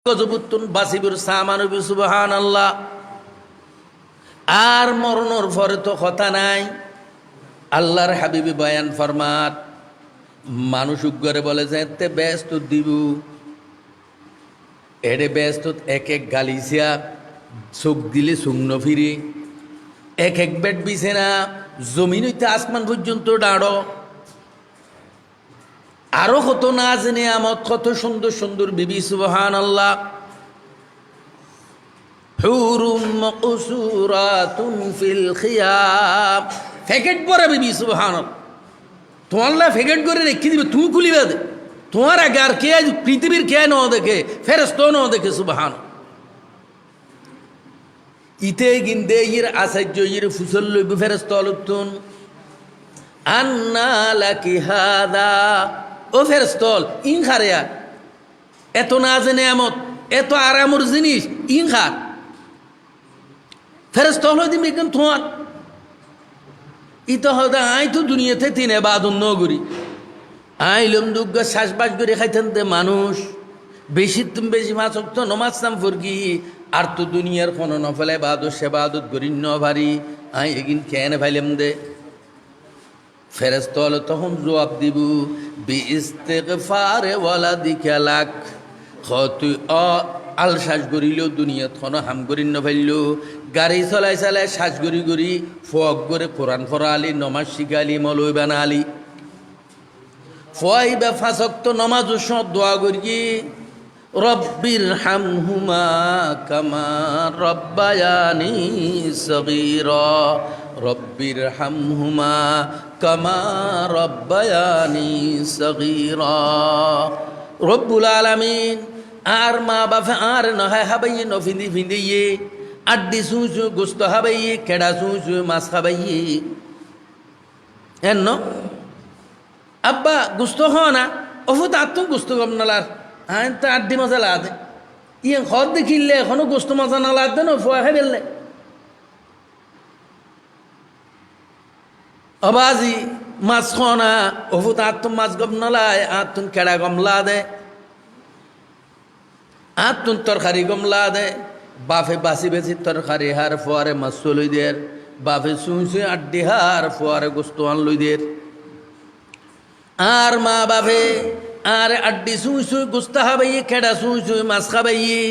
গজবুত্তুন বাসিবুর সামানবি সুবহানাল্লাহ। আর মরণের পরে তো কথা নাই। আল্লাহর হাবিবি বয়ান ফরমাত মানুষ উগ্রে বলে যে এতে ব্যস্ত দিব এরে ব্যস্ত এক এক গালিসিয়া চোখ দিলে শুকনো ফিরি এক এক বেড বিছানা জমিন হইতে আসমান পর্যন্ত দাঁড়ো আরো কত না জেনে আমত কত সুন্দর সুন্দর বিবি সুবহানাল্লাহ। হুরুম মাকসুরাতুন ফিল খিয়াম ফেকেট পরে বিবি সুবহানাল্লাহ। তোমার লা ফেকেট করে রেখে দিবে তুমি খুলিবে দে তোমার আগে আর কে পৃথিবীর কে ন দেখে ফেরেশতা ন দেখে সুবহানাল্লাহ। ইতে গিন্দে ইর আচার্য ইর ফুসল লইব ফেরেশতা লুতুন আন্না লাকি হাদা ও ফেরেশতল ইন খারিয়া এত না জেনে আমত এত আরামর জিনিস ইন খার ফেরেশতল হই দিবে কিন্তু তোমার ইতো হদা আই তো দুনিয়াতে তিন ইবাদত নগরি আইলম দুগ্গা শ্বাসবাস করে খাইতেন দে মানুষ বেশি তুমি বেশি মাসক তো নমাজ নাম ফুরগি আর তো দুনিয়ার কোনো নফলে ইবাদত সেবাদত গরি ন ভারি আই এগিন কেন ভাইলাম দে ফেরেশতা তখন জবাব দিব বি ইস্তিগফার ওয়ালাদিকা লাক তুই আল শ্বাস গরিল দুনিয়াত কোনো হাম গরি ন ভাইল গাড়ি চলাই চালাই শ্বাস গরি গরি ফক করে কোরআন পড়া আলি নমাজ শিখালি মলই বানা আলি ফয় বা ফাঁসক্ত নমাজ সব দোয়া করি রব্বির হামহুমা কামা রব্বায়ানি সগীরা রব্বির হামহুমা কামা রব্বায়ানি সগীরা। রব্বুল আলামিন আর মা বাবা আর নহায় হাবাইয়ে নফিন্দি ফিন্দিয়ে আড্ডি সুঁচু গোস্ত হাবাইয়ে কেডা সুঁচু মাছ খাবাইয়ে এন আব্বা গুস্ত হওয়া না অফু তার তো গুস্ত গম নালার হ্যাঁ তো আড্ডি মজা লাদে ইয়ে ঘর দেখিলে এখনো গোস্ত মজা না লাগবে না ফোয়া খাই ফেললে অবাজি মাছ খাওয়া না অফু তার তো মাছ গম নালায় আর তুন কেডা গম লাদে আর তুন তরকারি গম লাদে বাফে বাসি বেশি তরকারি হার ফোয়ারে মাছ লই দের বাফে শুই শুই আড্ডি হার ফোয়ারে গোস্ত আন লই দের আর মা বাপে আর আড্ডি শুই শুই গুস্তা খাবাইয়ে খেড়া শুই শুই মাছ খাবাইয়ে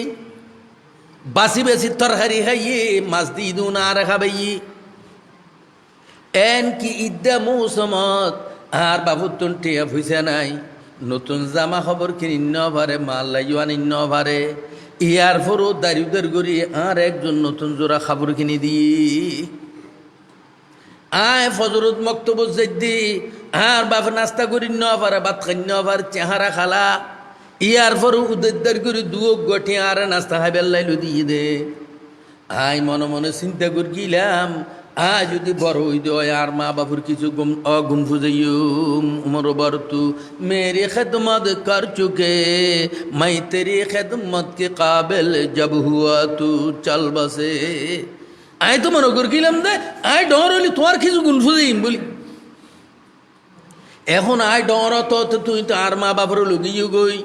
বাসি বেশি তরকারি খাইয়ে মাছ দিয়ে দুন আর খাবাইয়ে এন কি ইদ্যা মৌসুমত আর বাবুর তুন টিয়া ফুইসা নাই নতুন জামা খবর কিনি ন ভারে মাল লাইও আনি ন ভারে ইয়ার ফরো দারিউদের গড়ি আর একজন নতুন জোড়া খাবার কিনি দিয়ে আয় ফজরত মক্তব জেদ্দি আর বাপ নাস্তা করি ন পারে ভাত খাই ন পারে চেহারা খালা ইয়ার পরে উদ্ধার করে দুয়োগ গঠি আর নাস্তা খাইবার লাইলো দিয়ে দে আয় মনে মনে চিন্তা করে গিলাম আয় যদি বড় হই দেয় আর মা বাপুর কিছু অগুণ ফুজাইও উমর বরতু মেরি খেদমত কর চুকে মাই তেরি খেদমত के काबिल जब हुआ तू चल बसे আয় তো মনে করে গেলাম দে আয় ডর হলি তোমার কিছু গুণ ফুজাইম বলি এখন আয় ডর তো তুই তো আর মা বাবার লগিও গই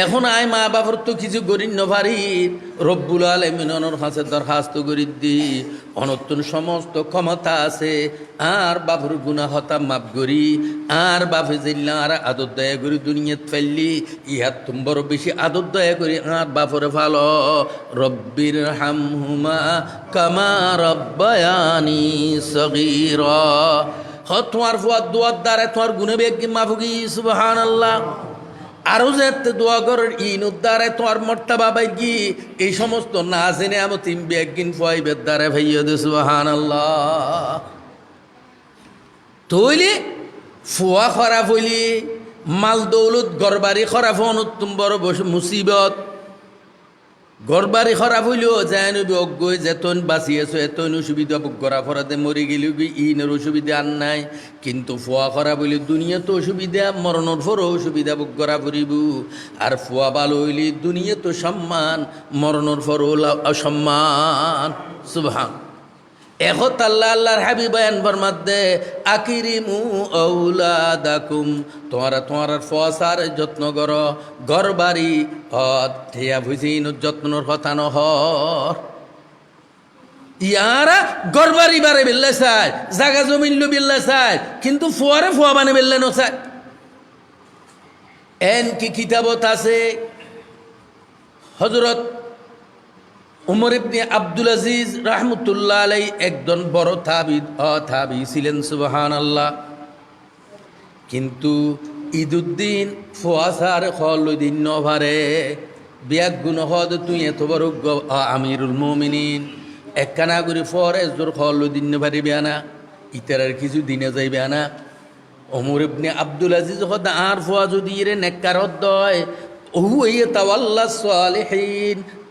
এখন আয় মা বাবার তো কিছু গরিন নভারি রব্বুল আলামিনের কাছে দরখাস্ত করি দি অনতুন সমস্ত ক্ষমতা আছে আর বাবুর গুনাহ হতা মাফ করি আর বাপে জিল্লা আর আদর দয়া করি দুনিয়াত ফেললি ইহার তুম বড় বেশি আদর দয়া করি আর বাপরে ভালো রব্বির হামহুমা কামা রব্বায়ানি সগীরা তোমার ফুয়ার দোয়ার দ্বারা তোমার গুণে বেগ মাফুকি সুবহানাল্লাহ আরো যে দোয়া করার ইন উদ্ধারে তোমার মর্তাবা বাইগি এই সমস্ত না জেনে আমি তিন বেগিন ফুয়াইবের দ্বারা ভাইয়া দে সুবহানাল্লাহ। তৈলি ফুয়া খারাপ হইলি মাল দৌলত গরবারি খারাপ হন উত্তম বড় মুসিবত গরবারি খারাপ হইলেও যায় নবী অজ্ঞ যেতন বাঁচি আছো এতন অসুবিধা গড়া ফরাতে মরে গেলে ইনের অসুবিধা আর নাই কিন্তু ফুয়া খারাপ হইলে দুনিয়া তো অসুবিধা মরণের পরও অসুবিধা গড়া ফুরিব আর ফুয়া ভালো হইলে দুনিয়া তো সম্মান মরণের পরও অসম্মান সুবহান এখন আল্লাহ আল্লাহর হাবিব বয়ান ফরমাতে আকিরিমু আউলাদাকুম, তোমার ফসার যত্ন করো, ঘর বাড়ি ঠিয়া ভুজিন যত্নর কথা নহর। ইয়ারা ঘর বাড়ি বারে বেললে চায়, জাগা জমিন লো বেললে চায়, কিন্তু ফুয়ারে ফুয়া বানে বেললে নচায়। এন কি কিতাবত আছে হযরত উমর ইবনে আব্দুল আজিজ রাহমাতুল্লাহ আলাইহি একজন বড় তাবী ছিলেন, সুবহানাল্লাহ। কিন্তু ঈদুদ্দিন ফুয়াসার খলুদ্দিন নভারে বিয়াক গুণ হদ তুই এত বড় আমিরুল মুমিনিন একখানা করে ফরে জোর খলুদ্দিন নভারে বিয়ানা ইতারার কিছু দিনে যাইবে না। ওমর ইবনে আব্দুল আজিজ হদ আর ফুয়া যদি এর নেককারত দয়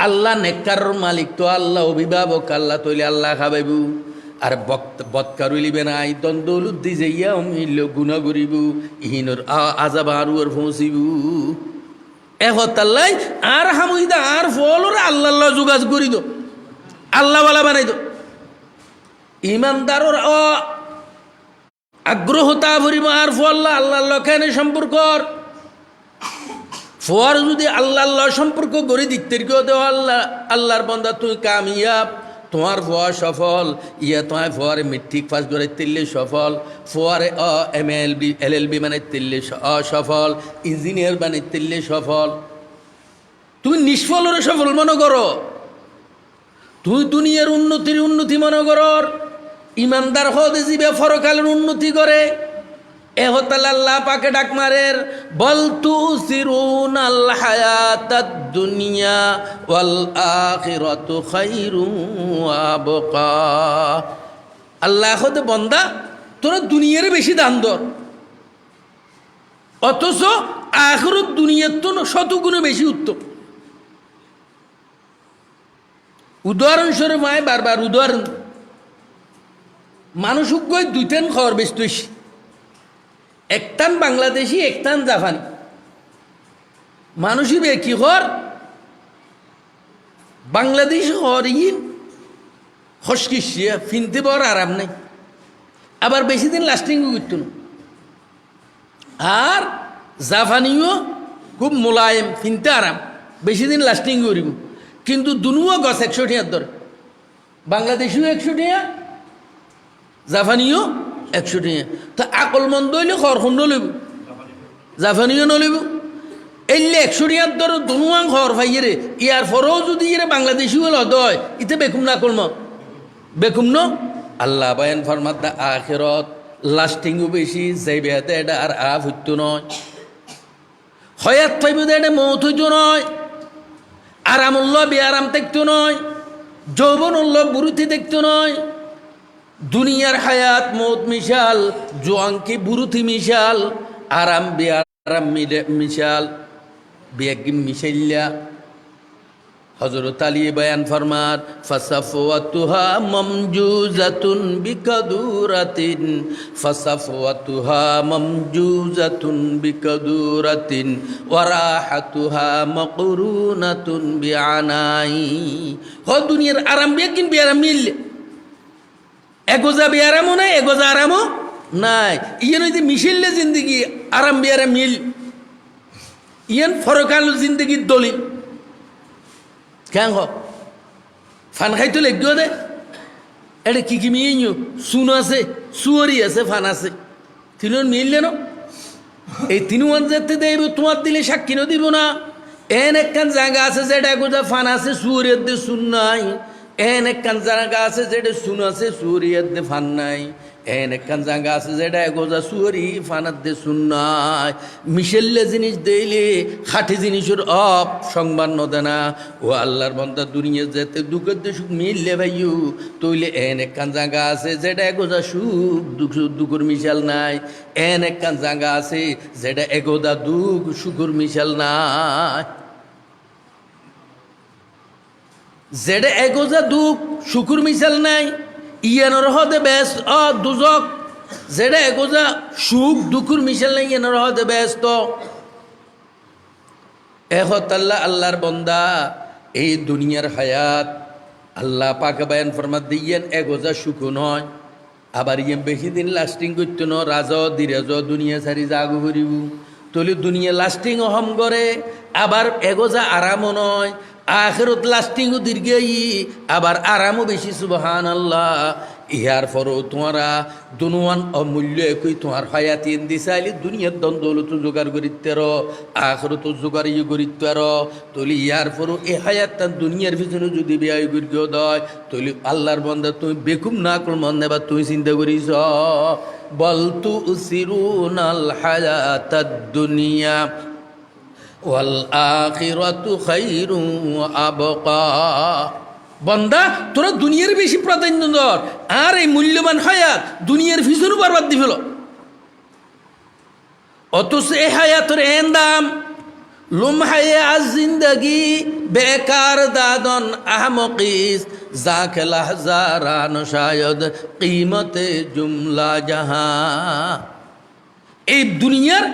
আল্লাহ নেককার মালিক তো আল্লাহ, অভিভাবক আল্লাহ, তৈলে আল্লাহ খাবাইবু। আর বৎকার উলিবে নাই দ্বন্দ্বলুদ্দি যাইয়া অমিল গুণা করিব, ইহিনর আজাব আরু আর পৌঁছিবু। আল্লাহ আর হামুইদা আর ফল আল্লাহ যোগাযোগ করি দো, আল্লাহ বালা বানাই দো। ইমানদারর আগ্রহতা ভরিব আর ফল আল্লাহ কেন সম্পর্ক ফোয়ার যদি আল্লাহ সম্পর্ক গড়ে দিতে দেওয়া আল্লাহর বন্দা তুই কামিয়াব, তোমার ফোয়া সফল। ইয়া তোমার ফোয়ারে মেট্রিক পাস করে তিল্লে সফল, ফোয়ারে MLB LLB মানে তিল্লে সফল, ইঞ্জিনিয়ার মানে তিল্লে সফল। তুমি নিষ্ফলের সফল মনে করো, তুই দুনিয়ার উন্নতি মনে করর। ইমানদার হদে জিবে ফরকালের উন্নতি করে। এহতাল আল্লাহ পাকে ডাক মারের বল তুসিরুনাল হায়াতাদ দুনিয়া ওয়াল আখিরাতু খায়রুন ওয়া আবকা। আল্লাহ হতে বন্দা তোরা দুনিয়ার বেশি দান দর, অথচ আখিরাত দুনিয়ার তো শতগুণে বেশি উত্তম। উদাহরণস্বরূপ আয় বারবার উদাহরণ, মানুষ দুইটান খবর বেশি, একটান বাংলাদেশি একটান জাপানি। মানুষই বে কি হর বাংলাদেশি হর ইন হসকিসিয়া ফিনতে বড় আরাম নেই, আবার বেশি দিন লাস্টিং করতো না। আর জাপানিও খুব মোলায়েম, ফিনতে আরাম, বেশি দিন লাস্টিং করিব। কিন্তু দুনুও গছ 100 টাকার দর, বাংলাদেশিও 100 টাকা, জাপানিও 100 টাকা। তো আকল মন্দ হইলে খরখন নলিব, জাপানিও নলিব। এলে 100 টাকার দর দুনুয়াং খর ভাইয়ে রে, ইয়ার পরেও যদি এর বাংলাদেশিও লদয় ইতে বেকুম না কলম বেকুম ন। আল্লাহ বায়ান ফরমাত আখিরাত লাস্টিংও বেশি, যাইবে এটা আর আফ হইতো নয়, হয়াত পাইব এটা মৌত হইতো নয়, আরাম উল্লাহ বেআরাম দেখতো নয়, যৌবন উল্লাহ বুরুতি দেখতো নয়। দুনিয়ার হায়াত মৌত মিশাল, জোয়াঙ্কি বুরুতি মিশাল, আরাম বেআরাম মিশাল, বেগিম মিশাইল্লা। হযরত আলী বয়ান ফরমার ফাসাফওয়াতুহা মামজুজাতুন বিকাদুরাতিন, ফাসাফওয়াতুহা মামজুজাতুন বিকাদুরাতিন ওয়া রাহাতুহা মাকরুনাতুন বিআনাই। হ দুনিয়ার আরাম বেগিন বেআরাম মিললে, এগোজা বেআরামও নাই, এগোজা আরামও নাই। ইয়েন হইতে মিশিল্লে জিন্দগি আরাম বেআরাম মিল, ইয়েন ফরকাল জিন্দগির দলিল। কেন ফান খাইতো লেগিও দে এটা কি মিয়ে চুন আছে, সুয়ারি আছে, ফান আছে, তিন মিললে ন। এই তিন যেতে দেব তোমার দিলে সাক্ষী দিব না। এন একখান জায়গা আছে যেটা এগোজা ফান আছে, সুয়ারিয়ার দিয়ে চুন নাই। এন একখান জায়গা আছে যেটা চুন আছে, সুয়ারিয়ার দিয়ে ফান নাই। এন একখান জায়গা আছে যেটা এগোজা সুয়ারি, ফানার দিয়ে চুন নাই। মিশেললে জিনিস দিলে খাঁটি জিনিসের সংবাদ নদে না। ও আল্লাহর বন্দা দুনিয়া যেতে দুঃখের দিয়ে সুখ মিললে ভাইয়ু তৈলে এন একখান জায়গা আছে যেটা এগোজা সুখ দুঃখের মিশাল নাই। এন একখান জায়গা আছে যেটা এগোদা দুঃখ সুখের মিশাল নাই। যেটা এগোজা দুঃখ সুখের মিশাল নাই, ইয়ানোর হদে ব্যস্ত দুজক। যেটা এগোজা সুখ দুঃখের মিশাল নাই, ইয়ানোর হদে ব্যস্ত। আল্লাহর বন্দা এই দুনিয়ার হায়াত আল্লাহ পাকে বয়ান ফরমাত দিয়েন এগোজা সুকুন হয় আবার ইয়েম বেশি দিন লাস্টিং করতো ন রাজ দিরাজ দুনিয়া সারি জাগু করিব তলি দুনিয়া লাস্টিং হম করে আবার এগোজা আরামও নয় আখেরত লাস্টিংও দীর্ঘই আবার আরামও বেশি সুবহানাল্লাহ ইহার পরও তোমারা দুনুয়ান অমূল্য একই তোমার হায়াতি দিছাইলি দুনিয়ার দ্বন্দ্বলতো জোগাড় করিতে র আখেরত জোগাড় করিতে র তলি ইহার পরও এ হায়াত দুনিয়ার পিছনে যদি ব্যয় করিত দয় তলি আল্লাহর বন্দা তুমি বেকুম না কর মন নেবা তুমি চিন্তা করিস বলতু সিরুনাল হায়াতাদ দুনিয়া ওয়াল আখিরাতু খায়রুন ওয়া আবকা বন্দা তোরা দুনিয়ার বেশি প্রাধান্য দর আর এই মূল্যবান হায়াত দুনিয়ার পিছনে বরবাদ দি ফেল অথচ এই হায়াতের এন দাম লুমহায়ে আজ জিন্দগি বেকার দাদন আহমকিস জাকে লাহজারান শায়দ কিমতে জুমলা জাহাঁ এই দুনিয়ার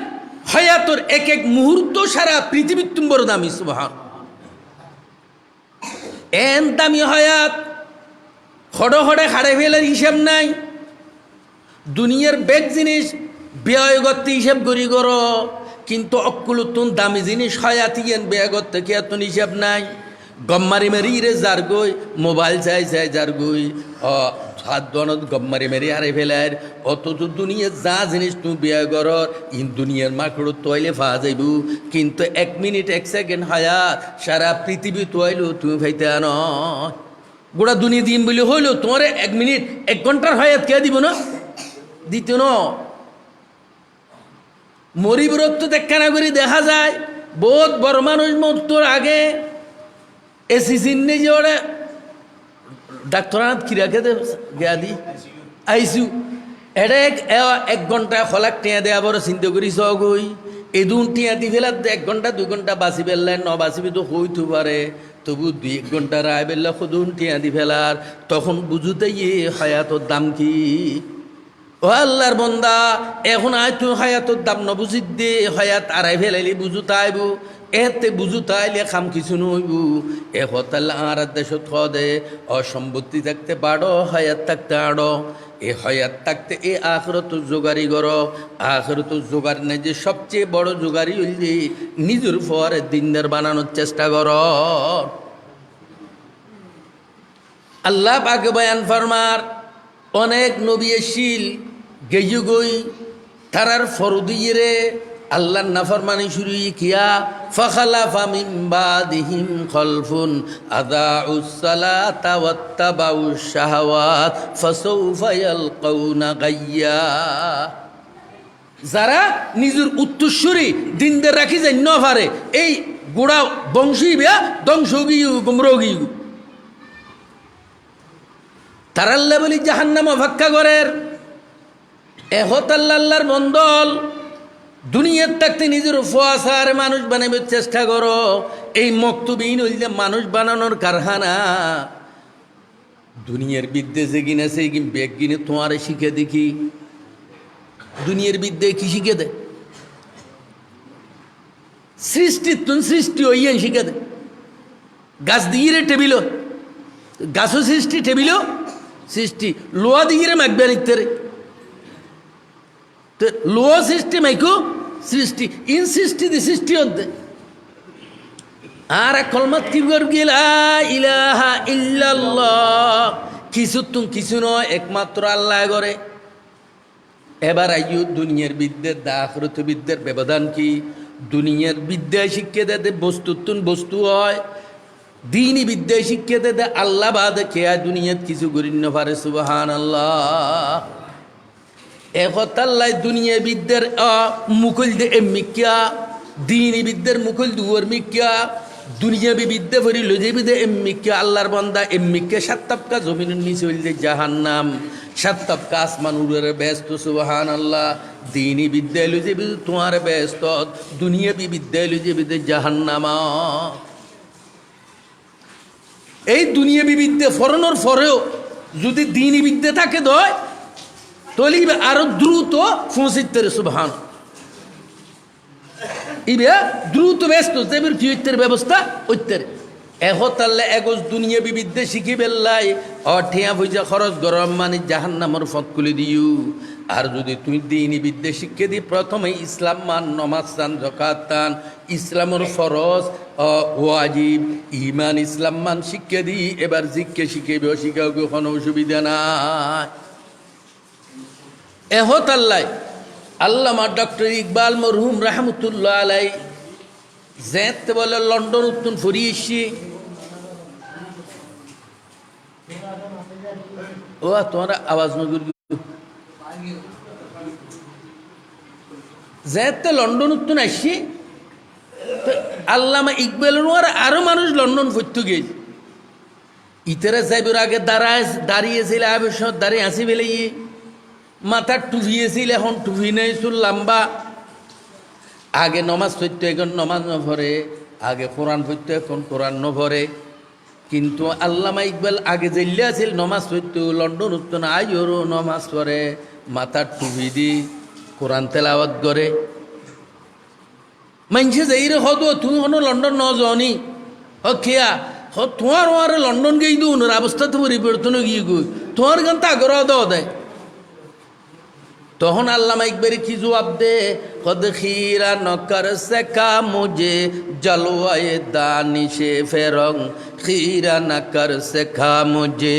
হায়াতের এক এক মুহূর্ত সারা পৃথিবীর তুমি বড় দামি সুবহান এন দামি হায়াত হড়ে হড়ে হাড়ে ফেলার হিসাব নাই দুনিয়ার বেগ জিনিস ব্যয় করতে হিসাব করি করো কিন্তু অকুলতুন দামি জিনিস হায়াত ইয়েন ব্যয় করতে কি এত হিসাব নাই গম্মারি মেরি রে যার গই মোবাইল চাই চাই যার গই হাত দনত গম্মারি মেরি হারে ফেলার অত দুনিয়ার যা জিনিস তুমি ব্যয় করো ইন দুনিয়ার মাকড় তোয়াইলে ফা যাইব কিন্তু 1 মিনিট 1 সেকেন্ড হায়াত সারা পৃথিবী তোয়াইলো তুমি ভাইতে আনো গোটা দুনিয়া দিন বলে হইলো তোমার 1 মিনিট 1 ঘন্টার হায়াত কে দিব না দিত না মরিবরত তো দেখা না করি দেখা যায় বহুত বড় মানুষ মৃত্যুর আগে এসি চিহ্নে যে ওরা ডাক্তারাত কিরাকে গিয়াদি আইসু এটা 1 ঘন্টা খোলাক টিয়া দেওয়া বড় চিন্তা করি সগই এদুন টিয়া দি ফেলার 1 ঘন্টা 2 ঘন্টা বাঁচি ফেললেন ন বাঁচিবি তো হইতে পারে তবু 2 ঘন্টা রায় বেললে সদুন টিয়া দি ফেলার তখন বুঝুতে হায়াতর দাম কি ও আল্লাহর বন্দা এখন আয় তুই হায়াতর দাম ন বুঝিত দে হায়াত আড়াই ফেলাইলি বুঝু তাইব এতে বুঝু তাইলে খাম কিছু নইব এ হতাল আর দেশত খদে অসম্পত্তি থাকতে পারো হায়াত থাকতে আড়ো এ হায়াত থাকতে এ আখরত জোগাড়ি করো আখরত জোগাড় নেই যে সবচেয়ে বড় জোগাড়ি হইল যে নিজের পরে দিনদার বানানোর চেষ্টা করো আল্লাহ পাকে বয়ান ফরমার অনেক নবী এসিল গেজু গই তারার ফরদিয়ে আল্লাহর নাফরমানি শুরু কিয়া ফাখালাফা মিন বাদিহিম খলফুন আদাউস সালাতা ওয়াত্তাবাউশ শাহাওয়াত ফাসাউফা ইয়ালকাউনা গাইয়া যারা নিজের উত্তরসূরি দিনদের রাখি যায় ন পারে এই গোড়া বংশী বিয়া ধ্বংস গিয়ে গুমরোগী তারাল্লা বলি জাহান্নামা ভাক্কা করের এহত আল্লাহর বন্দল দুনিয়ার থাকতে নিজের ফোয়াশার মানুষ বানাবার চেষ্টা করো এই মক্তবিহীন হইলে মানুষ বানানোর কারখানা দুনিয়ার বিদ্যে যে কিনা সেই বেগ কিনে তোমার শিখে দেখি দুনিয়ার বিদ্যে কি শিখে দে সৃষ্টি তুন সৃষ্টি হইয়েন শিখে দে গাছ দিয়ে রে টেবিল গাছও সৃষ্টি টেবিলও সৃষ্টি লোয়া দিয়ে রে মাগবে নিতে রে তো লোয়া সৃষ্টি মাইকো সৃষ্টি ইন সৃষ্টি দি সৃষ্টি হতে আর কলমাত কি করবি লা ইলাহা ইল্লাল্লাহ কিছু তুম কিছু নয় একমাত্র আল্লাহ করে এবার আইয়ু দুনিয়ার বিদ্যের আখিরাত বিদ্যের ব্যবধান কি দুনিয়ার বিদ্যায় শিক্ষা দেতে বস্তুতুন বস্তু হয় দীনি বিদ্যায় শিক্ষা দেতে আল্লাহ বাদে কে দুনিয়াত কিছু করিন না পারে সুবহানাল্লাহ একতাল্লাই দুনিয়া বিদ্যার মুকুল দে এমিক্যা দীনি বিদ্যার মুকুল দুয়ার মিক্যা দুনিয়াবি বিদ্যা ভরি লজেবি দে এমিক্যা আল্লাহর বান্দা এমিক্যা 7 তবকা জমিনের নিচে হইল দে জাহান্নাম 7 তবকা আসমান উড়ে ব্যস্ত সুবহানাল্লাহ দীনি বিদ্যা লজেবি তোমার ব্যস্ত দুনিয়াবি বিদ্যা লজেবি দে জাহান্নামা এই দুনিয়াবি বিদ্যা ফরনোর ফরেও যদি দীনি বিদ্যা থাকে দয় তাহলে আরো দ্রুত পৌঁছিতে সুবহান ইবে দ্রুত ব্যস্ত দেবের ফিউতের ব্যবস্থা ওইতে এহতাল্লে এগোজ দুনিয়া বিবিদ্যে শিখি বেল্লাই ঠিয়া পয়সা খরচ গরম মানে জাহান্নামর ফত খুলে দিও। আর যদি তুমি দিনই বিদ্যে শিক্ষে দি প্রথমে ইসলাম মান, নমাজ চান, জকাত টান, ইসলামর ফরজ ওয়াজিব ইমান ইসলাম মান শিক্ষে দি এবার জিজ্ঞে শিখেবে, শিখাও কোনো অসুবিধা নাই। এহতাল্লাই আল্লামা ডক্টর ইকবাল মরহুম রাহমতুল্লাহ আলাই যেতে বলে লন্ডন উত্তন ফুরিয়েছি। ও তোমার আওয়াজ নগর যেতে লন্ডন উত্তন আসছি। আল্লামা ইকবালের আরো মানুষ লন্ডন পড়তে গেছে। ইতারা যাইবার আগে দাঁড়িয়েছিল, আবেশত দাঁড়িয়ে আসি বেলে মাথার টুফিয়েছিল, এখন টুফি নেই, চুল লম্বা। আগে নমাজ পড়তো, এখন নমাজ নভরে। আগে কোরআন পড়তো, এখন কোরআন নভরে। কিন্তু আল্লামা ইকবাল আগে জেলে আছিল, নমাজ পড়তো, লন্ডন উঠতো না, আইরও নমাজ পড়ে, মাথার টুপি দি কোরআন তেলাওয়াত করে। মানুষে যাই রে হতো তুমি হনো লন্ডন ন যাওনি খেয়া তোমার ওর লন্ডন গিয়ে দিও ওনার অবস্থা তো পরিবর্তন গিয়ে গই তোমার গান তো আগ্রহ দেওয়া দেয়। তখন আল্লামা ইকবাল কি জবাব দে, খদ খিরা নকর সেকা মুঝে জলওয়ায়ে দানিশে ফেরং, খিরা নকর সেখা মুঝে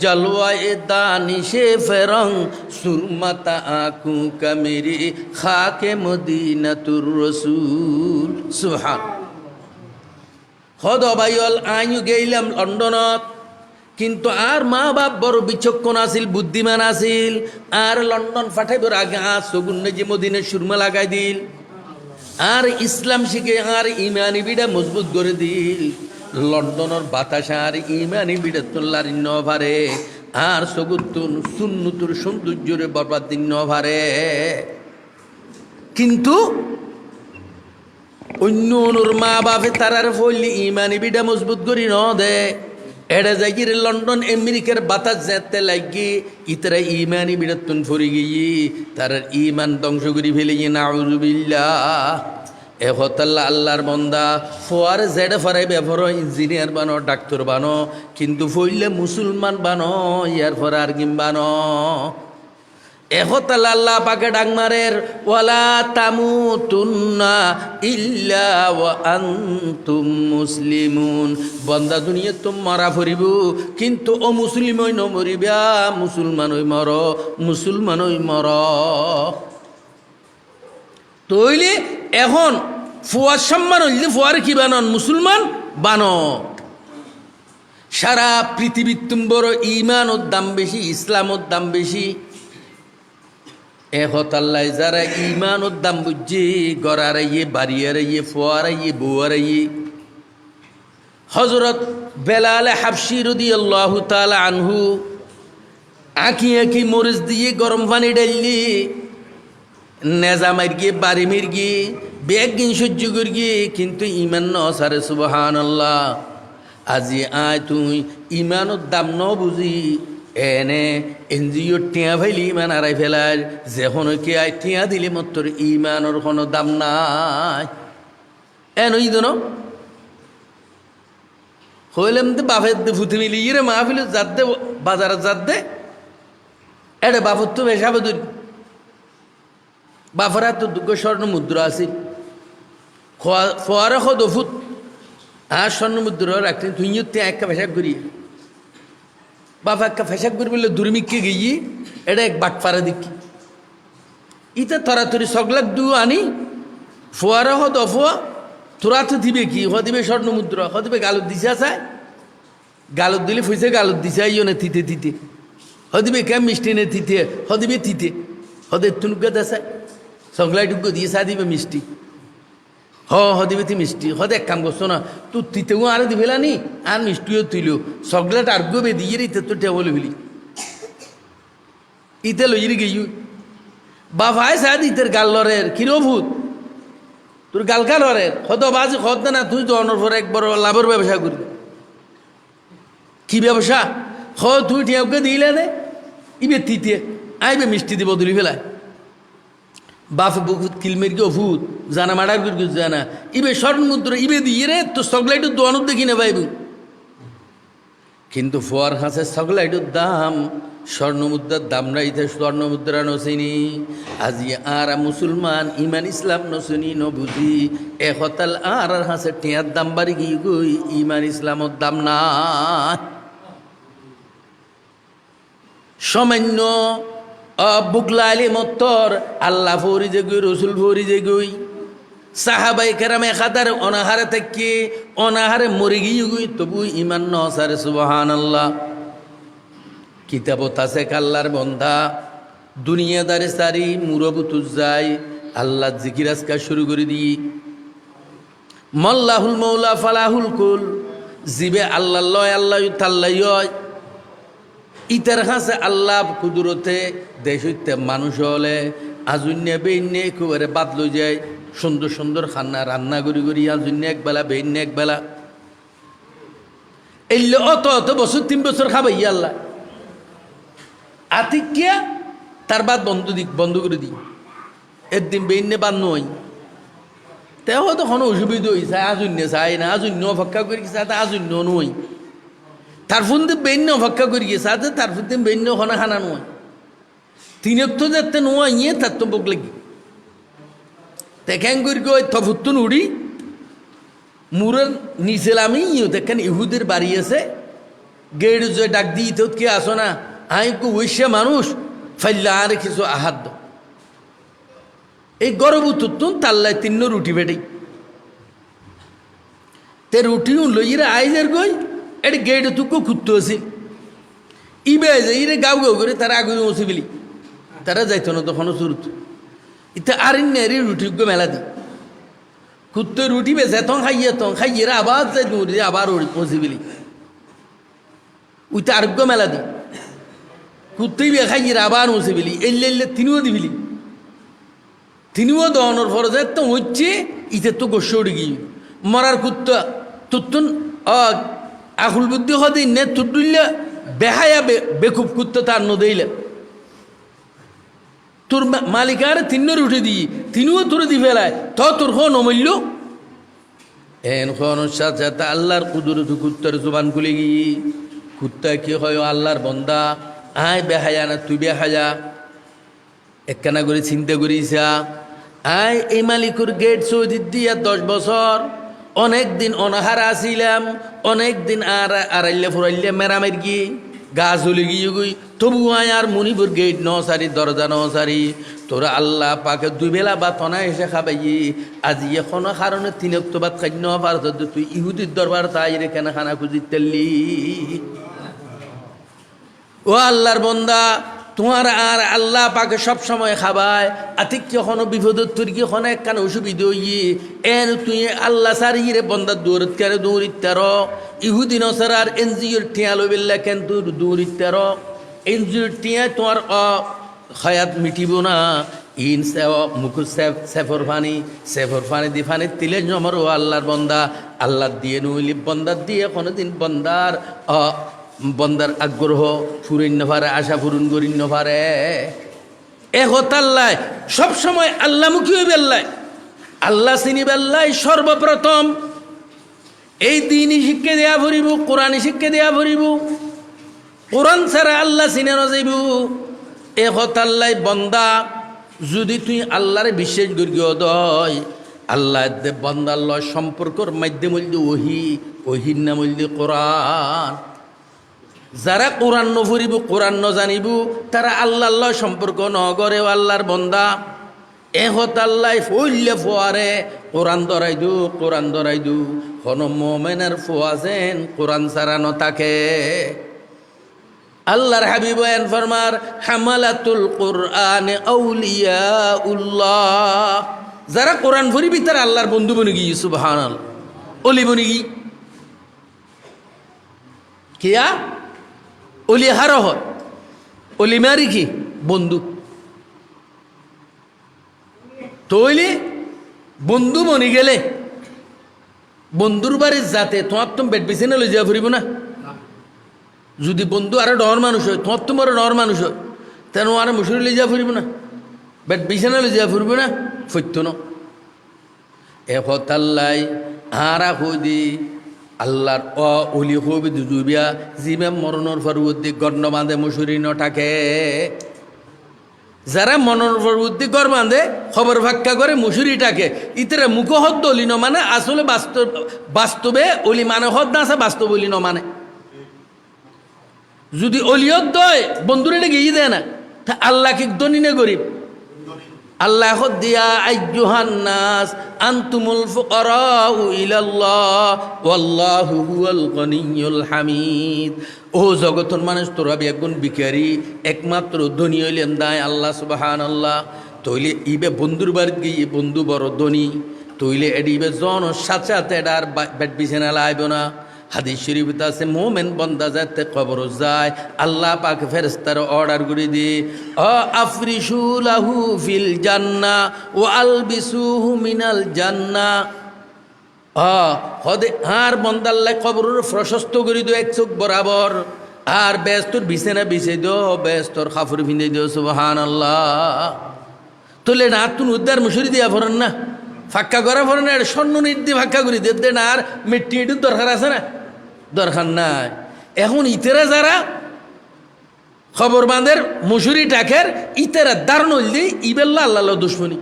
জলওয়ায়ে দানিশে ফেরং, সুরমতা আঁকু কা মেরি খাকে মদিনাতুর রসুল। সুবহান। খদ অবাইল আইনু গেইলাম লন্ডনত, কিন্তু আর মা বাপ বড় বিচক্ষণ আছিল, বুদ্ধিমান আছিল। আর লন্ডন পাঠাইবার আগে আর সগুন্নে যে মদিনে সুরমা লাগাই দিল, আর ইসলাম শিখে আর ইমানি বিড়া মজবুত করে দিল। লন্ডনের বাতাস আর ইমানি বিড়া তোল্লার নভারে, আর সগুতুন সুন্নতুর সৌন্দর্যরে বরবাদ দিন নভারে। কিন্তু অন্য অনুর মা বাপে তারার ফইলে ইমানি বিড়া মজবুত করি ন দে। এটা যাই লন্ডন আমেরিকার বাতাস যেতে লাগি ইতারা ইমানি বিড়াতুন ফুরি গিয়ে তার ইমান ধ্বংস করি ফেলে গিয়ে নাউজুবিল্লাহ। এহতাল্লা আল্লাহর বন্দা ফোয়ার জেডে ফারাই ব্যবহার ইঞ্জিনিয়ার বানো, ডাক্তার বানো, কিন্তু ফইলে মুসলমান বানো, ইয়ার ফর আর কিম বানো। এহতাল্লা আল্লাহ পাকে ডাক মারের, ওয়ালা তামুতুন্না ইল্লা ওয়া আনতুম মুসলিমুন। বন্দা দুনিয়া তুম মারা ফুরিব, কিন্তু ও মুসলিম হই নমরিবা, মুসলমান হই মর, মুসলমান হই মর। তইলে এখন ফুয়ার সম্মান হইলে ফুয়ার কি বানন, মুসলমান বানো। সারা পৃথিবীর তুম বড় ইমানোর দাম বেশি, ইসলামোর দাম বেশি। এহতাল্লাই যারা ইমানোর দাম বুঝছে, গড়ার আইয়ে, বাড়িয়ার আইয়ে, ফোয়ার আইয়ে, বউয়ার আইয়ে। হজরত বেলালে হাবশি রাদিয়াল্লাহু তাআলা আনহু আঁকি আঁকি মরিচ দিয়ে গরম পানি ডাললি, নেজা মার গিয়ে, বাড়ি মের গিয়ে, বেগ গিন সহ্য করি গিয়ে, কিন্তু ইমান ন সারে। সুবহানাল্লাহ। আজি আয় তুই ইমানোর দাম ন বুঝি এনে এনজিও টিয়া ভাইলি ইমান আড়াই ফেলার, যখন কে আয় টিয়া দিলে মতর ইমানোর কোনো দাম নাই। এন ইদন হইলাম তো বাপের দে ফুতে মিলি ইরে মাহফিল যাত দে, বাজারে যাত দে, এটা বাপর তো বেশাবে ধরি। বাপের তো দুঃখ স্বর্ণ মুদ্রা আছে, ফোয়ারে খদ ফুট আর স্বর্ণ মুদ্রা রাখতে তুই একটা পেশাক করি। বাপ একটা ফেসাক করে বললে দুর্মিককে গিয়ে এটা এক বাট পাড়া দেখি ইতে তরাতরি সগলাক দু আনি ফোয়ারা হদ অফোয়া তোরা তো দিবে কি দিবে স্বর্ণ মুদ্রা, দিবে গালত দিছে আছে, গালত দিলে ফুসে গালত দিছে আইও না তিতে তিতে, দিবে কে মিষ্টি নে তিতে, দিবে তিতে, হদের তুনুকা দেশায় সগলাই টুকু দিয়ে চা দিবে মিষ্টি, দিবে তি মিষ্টি। এক কাম করছো না তুই তিতেও আরো দিবেলা নি, আর মিষ্টিও তুইল সগলাট আর গবে দিয়ে ইতে তোর টেবল হইলি ইতে লইরি গেই বাবাই চা ইতের গাল লরের কিরো ভূত তোর গালকা লরের বাজি না তুই তো অনর পর একবার লাভের ব্যবসা করবি। কি ব্যবসা? তুই টিয়াকে দিলে নে ইবে তিতে আইবে মিষ্টি দিব তুলি ফেলায় বাফ বহুত কিলমের গিয়ে ফুত জানা মাডার করে জানা ইবে স্বর্ণ মুদ্রা ইবে দিয়ে রে তো সকলাইটুর দোয়ানত দেখি না ভাইবু কিন্তু ফোয়ার হাসে সকলাইটুর দাম স্বর্ণ মুদ্রার দাম রাইতে স্বর্ণ মুদ্রা নসিনি আজি আর মুসলমান ইমান ইসলাম নসিনি ন বুঝি হতাল আর হাসে টিয়ার দাম বাড়ি গিয়ে গই ইমান ইসলামর দাম না সামান্য বুকলালি মত্তর আল্লাহ ফরি যে গই রসুল ফরি যে গই সাহাবাই কেরামে খাতার অনাহারে থেকে অনাহারে মরে গিয়ে গই তবু ইমান নসারে সুবহানাল্লাহ কিতাবত আছে কাল্লার বন্ধা দুনিয়াদারে সারি মুরবুতু যায় আল্লাহ জিকির আজকা শুরু করে দিই মল্লাহুল মৌলা ফালাহুল কুল জিবে আল্লাহ লয় আল্লাহ তাল্লাই ইতার হাসে আল্লাহ কুদরতে দেশ হইতে মানুষ হলে আজুন্যে বেইন্যে একেবারে বাদ লই যায় সুন্দর সুন্দর খান্না রান্না করি করি আজুন্যে একবেলা বেইন্যে একবেলা এলে অত অত বছর 3 বছর খাবাই আল্লাহ আতিকিয়া তার বাদ বন্ধ করে দিই একদিন বেইন্যে বাদ নয় তে হয়তো কোনো অসুবিধা হয়েছে আজুন্যে চাই না আজুন্য অপেক্ষা করি চাতে আজুন্য নই তার ফোন দিয়ে বেন্য অপেক্ষা করি চাতে তার ফোন দিয়ে বেন্য খানা খানা নয় তিনের তো যাতে নয় ইয়ে তার তো বক লাগি তেখান করি গই তফুত্তুন উড়ি মুরের নিচেলামি ইয়ে দেখেন ইহুদের বাড়ি আছে গেড় যে ডাক দিই তো কে আসো না আমি কু ওইসে মানুষ ফাইল্লা আর কিছু আহাত দাও এই গরব উত্তর তাল্লায় 3 রুটি বেটে তে রুটি লইরে আইজের গই এটা গেটে তুকো খুঁজতে আসিল ইবে যে ইরে গাও গাও করে তারা আগুন ওসি বিলি তারা যাইতো না তখনও শুরুত ইতে আর নেরি রুটি মেলা দি খুঁজতে রুটি বেছে খাইয়ে আবার যাই দৌড়ি আবার ওসি বিলি উইতে আরোগ্য মেলা দি কুত্তেই বে খাইয়ে আবার ওসি বিলি এলে তিনিও দিবিলি তিনিও দহনের ফরজে তো হচ্ছে ইতে তো গোস্ব উড়ে গিয়ে মরার কুত্তা তুত্তুন আকুল বুদ্ধি হতে নে তুটুল্লা বেহায়া বেকুব কুত্তা তার নদইলে তোর মালিকার 3 উঠে দিই তিনিও তোর দি ফেলায় তোর হন অমূল্য এন হনের সাথে সাথে আল্লাহর কুদরত কুত্তার জবান খুলে গিয়ে কুত্তা কি হয় আল্লাহর বন্দা আয় বেহায়া না তুই বেহায়া একখানা করে চিন্তা করিসা আয় এই মালিকুর গেট সৌদি দিয়া 10 বছর অনেক দিন অনাহারা আসিলাম অনেক দিন আড়াইলে ফুরাইলে মেরামের গিয়ে গা জ্বলে গিয়ে গই তবু আয় আর মণিপুর গেট নসারি দরজা নসারি তোরা আল্লাহ পাকে 2 বেলা বা তনা এসে খাবাই আজি এখনো কারণে 3 অক্ট বাদ খাই ন পার তুই ইহুদির দরবার তাই রে কেন খানা খুঁজি তেললি ও আল্লাহর বন্দা তোমার আর আল্লাহ পাকে সব সময় খাবায় আতিক কখনো বিপদত তোর কি কোনো একখান অসুবিধা হইয়ে এন তুই আল্লাহ সারি রে বন্দা দৌড়ত কেন দৌড়িতার ইহুদি নসার আর এনজিওর টিয়া লইবেল্লা কেন তোর দৌড়িতার এনজিওর টিয়া তোমার হয়াত মিটিব না ইন মুখু সেফর ফানি দি ফানি তিলে জমর ও আল্লাহর বন্দা আল্লাহ দিয়ে নইলি বন্দার দিয়ে কোনোদিন বন্দার আগ্রহ ফুরিন নফারে আশা ফুরুন করিন নফারে একতাল্লায় সবসময় আল্লাহমুখী হইবে আল্লাহ চিনি বেল্লাই সর্বপ্রথম এই দিনই শিক্ষা দেয়া ভরিব কোরআন শিক্ষা দেয়া ভরিব কোরআন ছাড়া আল্লাহ চিনে নযাইব একতাল্লাই বন্দা যদি তুই আল্লাহরে বিশ্বাস করি দয় আল্লাহ বন্দার লয় সম্পর্কর মাধ্যম হইল ওহির নাম হইল কোরআন যারা কোরআন নফরিব কোরআন নজানিব তারা আল্লাহ সম্পর্ক নগরেও আল্লাহর বন্দা এহত আল্লাহ ফইলে ফোয়ারে কোরআন দরাই দু হন মোমেনের ফোয়াছেন কোরআন ছাড়া নতাকে আল্লাহর হাবিব এন ফরমার হামালাতুল কোরআন আউলিয়াউল্লাহ যারা কোরআন ফরিবি তারা আল্লাহর বন্ধু বনে গিয়ে সুবহানাল্লাহ অলি বনে গিয়ে কিয়া অলি হার হয় অলি মারি কি বন্ধু তৈলি বন্ধু মনে গেলে বন্ধুর বাড়ির যাতে তোমার তো বেড বিছিনে লই যাওয়া ফুরিব না যদি বন্ধু আরো ডর মানুষ হয় তোমার তো আরো ডর মানুষ হয় তেন আরো মুসুরি লই যাওয়া ফুরিব না বেট বিছানালে যা ফুরবে না ফইত না এ হতাল্লাই আরা হদি আল্লাহর অলি হবি দুজুবিয়া জিমে মরণর ফরউদ্দি গর্ণ বাঁধে মুসুরি নটাকে যারা মনর ফরউদ্দি গর বাঁধে খবর ভাক্কা করে মুসুরিটাকে ইতরে মুখ হদ্দ অলি ন মানে আসলে বাস্তবে অলি মানে হদ না আছে বাস্তব অলি ন মানে যদি অলিয়ত দয় বন্ধুরে গিয়ে দেয় না তা আল্লাহ কি দনি না গরিব আল্লাহ দিয়া আইয়ুহান নাস আনতুমুল ফুকারাউ ইলাল্লাহ ওয়াল্লাহু হুয়াল গনিয়ুল হামিদ ও জগতের মানুষ তোরা একগুণ ভিখারি একমাত্র ধনী হইলেন দায় আল্লাহ সুবহানাল্লাহ তইলে ইবে বন্ধুর বাড়িতে গিয়ে বন্ধু বড় ধনী তইলে এডিবে জন সাচাতে এডার বেড বিছানা লাইব না হাদিস শরীফতে আছে মোমেন বন্দা যাতে কবর যায় আল্লাহ পাক ফেরেশতার অর্ডার করে দিয়ে আফরিশু লাহু ফিল জান্নাহ ওয়া আলবিসুহু মিনাল জান্নাহ হদে আর বন্দাল্লাহ কবরের প্রশস্ত করে দিও এক চোখ বরাবর আর বেস্তর বিছানা বিছাই দিও বেস্তর কাপড় ভিন্দে দিও সুবহানাল্লাহ তোলে না তুন উদ্ধার মুশরি দিয়া ফরন না ফাক্কা করা ফরন না স্বর্ণ নিট দিয়ে ফাক্কা করে দিতে না আর মিট্টি এটুর দরকার আছে না দরকার নাই এখন ইতেরা যারা খবর বাঁধের মুসুরি টাকের ইতেরা দারুণ হইলে ইবেল্লা আল্লাহ দুশ্মনী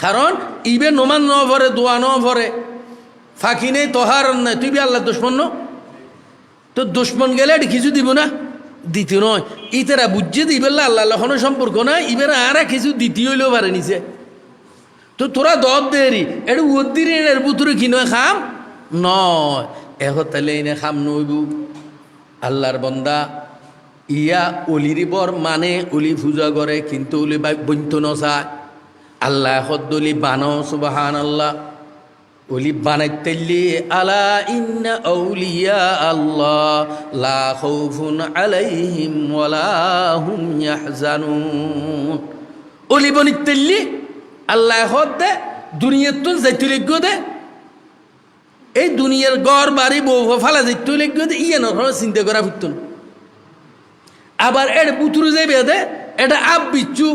কারণ ইবে নোমান ন ভরে দোয়া ন ভরে ফাঁকি নেই তোহার নাই তুই বি আল্লাহ দুশ্মন তো দুশ্মন গেলে কিছু দিব না দিতে নয় ইতেরা বুঝছে ইবেল্লা আল্লাহ কোনো সম্পর্ক নয় ইবেরা আর কিছু দ্বিতীয় হইলেও পারে নিছে তো তোরা দর দেরি এটা উদ্দির এর বুতুরে কি নয় খাম নয় তাহলে এনে খাম নইবু আল্লাহর বন্দা ইয়া অলিরি বর মানে অলি পূজা করে কিন্তু অলি বন্ত নচায় আল্লাহ হদ্দলি বানাও সুবহানাল্লাহ অলি বানাইতেলি আলা ইন্না আউলিয়া আল্লাহ লা খাউফুন আলাইহিম ওয়ালা হুম ইয়াহজানুন অলি বনিতেলি আল্লাহ হদ্দে দুনিয়ার তো যাইতে লিখো দে এই দুনিয়ার গড় বাড়ি বউ ফালা যাইতে লিখো দে ইয়ে নয় চিন্তা করা ফিরত আবার এটা বুতুরে যাইবে দে এটা আব বিচ্ছু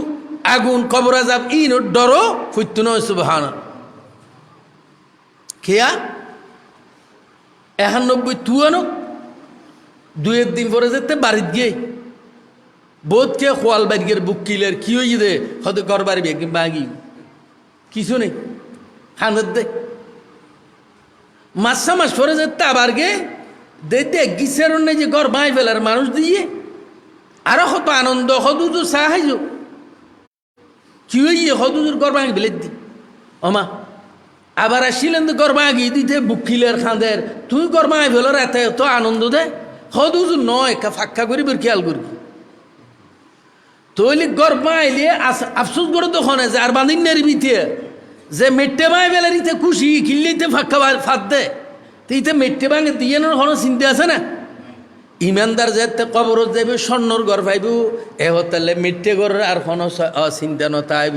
আগুন কবর আজাব ইন ডরো ফুটতো নয় সুবহানাল্লাহ খেয়া 91 তুয়ানো 2 দিন পরে যেতে বাড়িত গিয়ে বোধ কে খোয়াল বাড়ির বুক কিলের কি হয়ে দে হয়তো ঘর বাড়ি একদিন বাগি কিছু নেই হানত দে মাস পরে যেতে আবার গে দেখতে গিসের নেই যে ঘর বাঁই ফেলার মানুষ দিয়ে আরো কত আনন্দ হদুজুর সাহায্য কি হইয়ে হদুজুর ঘর ভাঙি বেলে দি ওমা আবার আসছিলেন তো ঘর ভাঙি দিতে বুকিলের খাঁদের তুই ঘর ভাঙি ফেলার এত এত আনন্দ দে হদুজুর নয় ফাক্কা করি বের খেয়াল করি তৈলি ঘর ভাঙাইলে আফসোস করে তো খনে যে আর বাঁধিন নারি বিতে যে মেট্টে ভাঙে ফেলার ইতে খুশি কিনলেইতে ফাক্কা ফাঁদ দে তো ইতে মেট্টে ভাঙে দিয়ে কোনো চিন্তা আছে না ইমানদার যেতে কবরত যাইব স্বর্ণর ঘর পাইব এ হতালে মিট্টে ঘরের আর কোনো চিন্তা নতাইব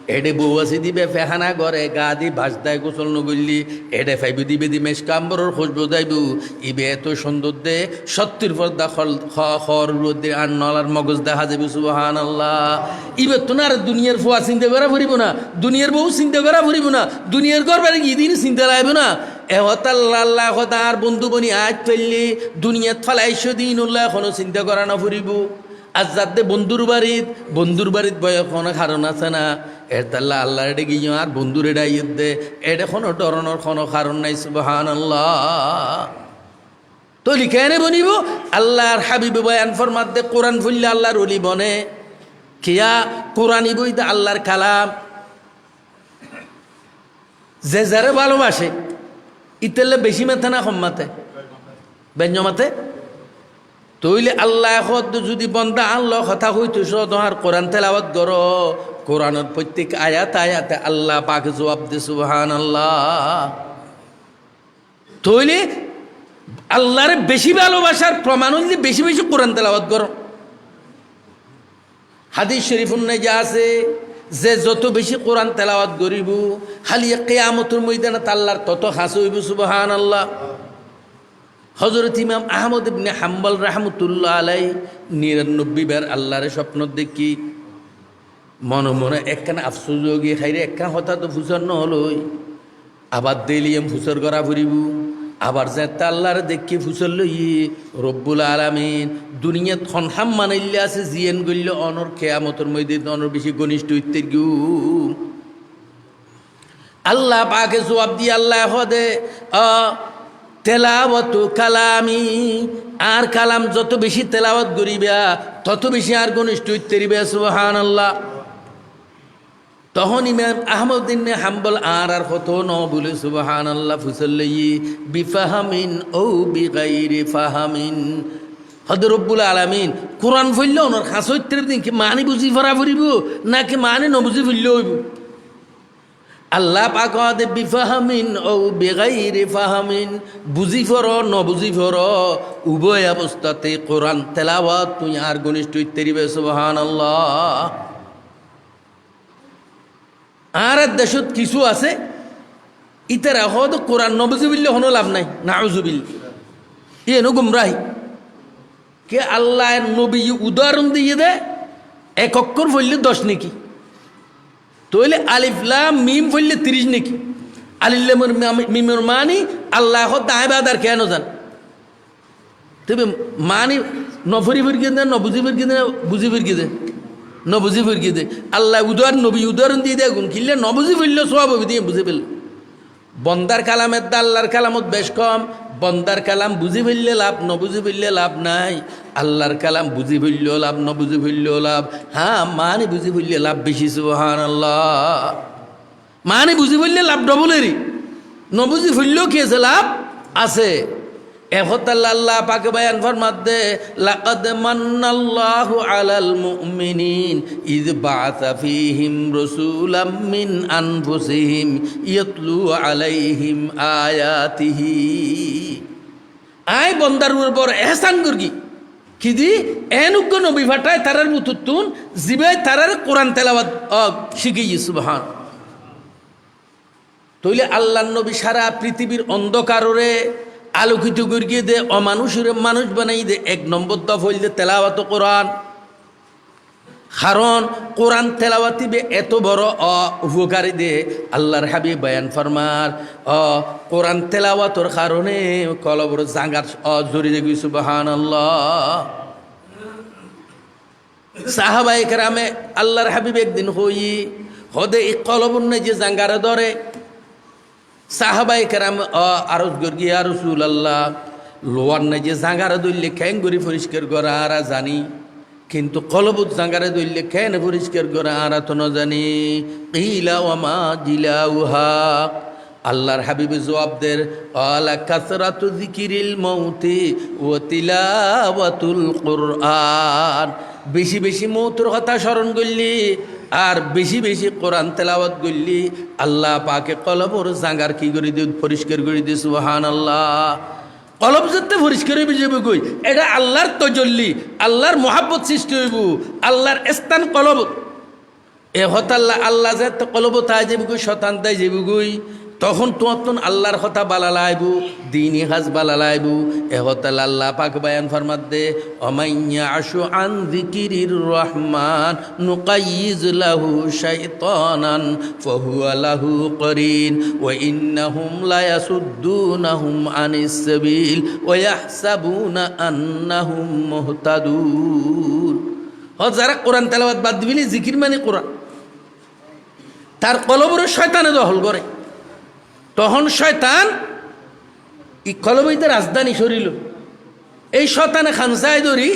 এডে বউ আছে দিবে ফেহানা ঘরে গা দি ভাস দেয় গোসল নগরলি এডে ফাইব দিবে দি মেশ কাম্বরের খুশবু যাইব ইবে এত সুন্দর দে সত্যির পর্দা খর রোদে আর নলার মগজ দেখা যাবে সুবহানাল্লাহ ইবে তো না আর দুনিয়ার ফুয়া চিন্তা করা ফুরিব না দুনিয়ার বউ চিন্তা করা ফুরিব না দুনিয়ার ঘর বাড়ি ইদিন চিন্তা লাগবে না এহতাল্লাহ আর বন্ধু বনি আজ ফেললি দুনিয়াত ফালাইশো দিন উল্লাহ এখনো চিন্তা করা না ফুরিব আজ যাতে বন্ধুর বাড়িত বয় কোনো কারণ আছে না এরতাল্লাহ আল্লাহ এটা গিয়ে আর বন্ধুর এটা ইয়ে দে এটা কোনো ডরানোর কোনো কারণ নাই সুবহানাল্লাহ তো লিখে এনে বনিব আল্লাহর হাবিব বয়ান ফরমাত দে কোরআন ফুললে আল্লাহর অলি বনে কিয়া কোরআনই বইতে আল্লাহর কালাম যে যারে ভালোবাসে ইতেলে বেশি মাথা না কম মাথে ব্যঞ্জ মাথে তইলে আল্লাহ যদি বন্দা আল্লাহ কথা হইতো তোমার কোরআন তেলাওয়াত করো কোরআনের প্রত্যেক আয়াতে আল্লাহ পাক জবাব দে সুবহানাল্লাহ তইলে আল্লাহর বেশি ভালোবাসার প্রমাণ হইলে বেশি বেশি কোরআন তেলাওয়াত করো হাদিস শরীফুন যা আছে যে যত বেশি কোরআন তেলাওয়াত করিব খালি কিয়ামতের ময়দানে আল্লাহর তত হাস হইব সুবহানাল্লাহ হযরত ইমাম আহমদ ইবনে হাম্বল রাহমাতুল্লাহ আলাইহি 99 বার আল্লাহর স্বপ্ন দেখি মনে মনে একখান আফসোস গিয়ে খাইরে একখান হঠাৎ ফুসর নহলই আবার দেলিয়াম ফুসর করা ফুরিব আবার যে আল্লাহর দেখি ফুসল লই রব্বুল আলামিন দুনিয়াত খনহাম মানাইলে আছে জিয়েন গইল অনর কেয়ামতর মধ্যে অনর বেশি ঘনিষ্ঠ ইত্যাদি গু আল্লাহ পাকে জবাব দিয়ে আল্লাহ হদে তেলাওয়াতু কালামি আর কালাম যত বেশি তেলাওয়াত করিবা তত বেশি আর ঘনিষ্ঠ ইত্যাদি সুবহানাল্লাহ। তখন ইমাম আহমদ ইবনে হাম্বল আর কত ন বলে সুবহানাল্লাহ ফুসল্লি বিফাহামিন ও বিগাইরি ফাহামিন হযরত রব্বুল আলামিন কোরআন পড়লে ওনার খাসইত্রের দিন কি মানে বুঝি ফরা ফুরিব নাকি মানে ন বুঝি ফেললে হইব আল্লাহ পাক দে বিফাহামিন ও বিগাইরি ফাহামিন বুঝি ফর ন বুঝি ফর উভয় অবস্থাতে কোরআন তেলাওয়াত তুই আর ঘনিষ্ঠ ইত্যাদি সুবহানাল্লাহ। আর দেশত কিছু আছে ইতারা হয়তো কোরআন নবুজুবিল্লা হনো লাভ নাই নাউজুবিল্লা এনো গুমরাহি কে আল্লাহ নবী উদাহরণ দিয়ে দে এক অক্ষর ফললে 10 নাকি তইলে আলিফ লাম মিম ফললে 30 নাকি আলিল্লামর মিমর মানি আল্লাহ দায়বাদার কেন জান তবে মানি নফরি ফিরকে দেন নবুজি ফিরকে দেন বুঝি ফিরকে দেন নবুঝি ফিরকি দে আল্লাহ উদাহরণ দিয়ে দেয় গুণ কিনলে নবুঝি ফিরল সব হবে দিয়ে বুঝে ফেলল বন্দার কালামের দা আল্লাহর কালামত বেশ কম বন্দার কালাম বুঝি ফেললে লাভ নবুঝি ফেললে লাভ নাই আল্লাহর কালাম বুঝি ফেললেও লাভ নবুঝি ফেললেও লাভ হ্যাঁ মানে বুঝি ফেললে লাভ বেশি সুবহানাল্লাহ মানে বুঝি ফেললে লাভ ডবলেরই নবুঝি ফেললেও কি আছে লাভ আছে আল্লাহ পাকে বয়ান ফরমাতে লাকাদ মান্নাল্লাহু আলাল মুমিনিন ইয বাআসা ফীহিম রাসূলাম মিন আনফুসিহিম ইয়াতলু আলাইহিম আয়াতিহি আই বন্দার উপর ইহসান করগি কি দি এনুগ্য নবী ফাটায় তারার মুতুতুন জিবাই তারার কোরআন তেলাওয়াত শিখিয়ে সুবহান তইলে আল্লাহর নবী সারা পৃথিবীর অন্ধকারে আলোকিত করিয়ে দে অমানুষের মানুষ বানাই দে এক নম্বর দফল দে তেলাওয়াত কোরআন কারণ কোরআন তেলাওয়াতি বে এত বড় উপকারী দে আল্লাহর হাবিব বয়ান ফরমার কোরআন তেলাওয়াতর কারণে কলবর জাঙ্গার জড়িয়ে গই সুবহানাল্লাহ। সাহাবায়ে কেরামে আল্লাহর হাবিব একদিন হই হদে এই কলবর নে যে জাঙ্গারে ধরে সাহাবাই কেরাম আরজ গর্গি আর রাসূলুল্লাহ লোয়ার নাই যে জাঙ্গারে দইলে খ্যাঙ্গুরি পরিষ্কার করা আর জানি কিন্তু কলবুত জাঙ্গারে দইলে খ্যান পরিষ্কার করা আর তো না জানি কিলা ওয়া মা জিলাউহা আল্লাহর হাবিবে জবাব দের আলা কাসরাতু যিকিরিল মাউতি ওয়া তিলাওয়াতুল কুরআন বেশি বেশি মৌতের কথা স্মরণ করলি আর বেশি বেশি কোরআন তেলাওয়াত করলি আল্লাহ পাকে কলবর জাঙ্গার কি করে দিয়ে পরিষ্কার করে দিয়ে সুবহানাল্লাহ। কলব যেতে পরিষ্কার হইবে যাবে কই এটা আল্লাহর তজল্লি আল্লাহর মহাব্বত সৃষ্টি হইব আল্লাহর স্থান কলব এ হতাল্লাহ আল্লাহ যে কলব তাই যাবে কই শতান তাই যাবে কই তখন তোমার আল্লাহর কথা বালা লাইবু দিনই হাজ বালা লাইবু এ হতাল আল্লাহ পাক বয়ান ফরমাত দে অমাইয়া আশু আন যিকিরির রহমান নুকাইয়িজ লাহু শাইতানান ফাহুয়া লাহু করিন ওয়া ইন্নাহুম লা ইয়াসুদ্দুনাহুম আনিস সাবিল ওয়া ইয়াহসাবুনা আন্নাহুম মুহতাদুন যারা কোরআন তেলাওয়াত বাদ দিবি জিকির মানে কোরআন তার কলবরে শয়তানে দখল করে তখন শয়তান ই কলবইতে রাজধানী সরিল এই শয়তানে খানসায় ধরি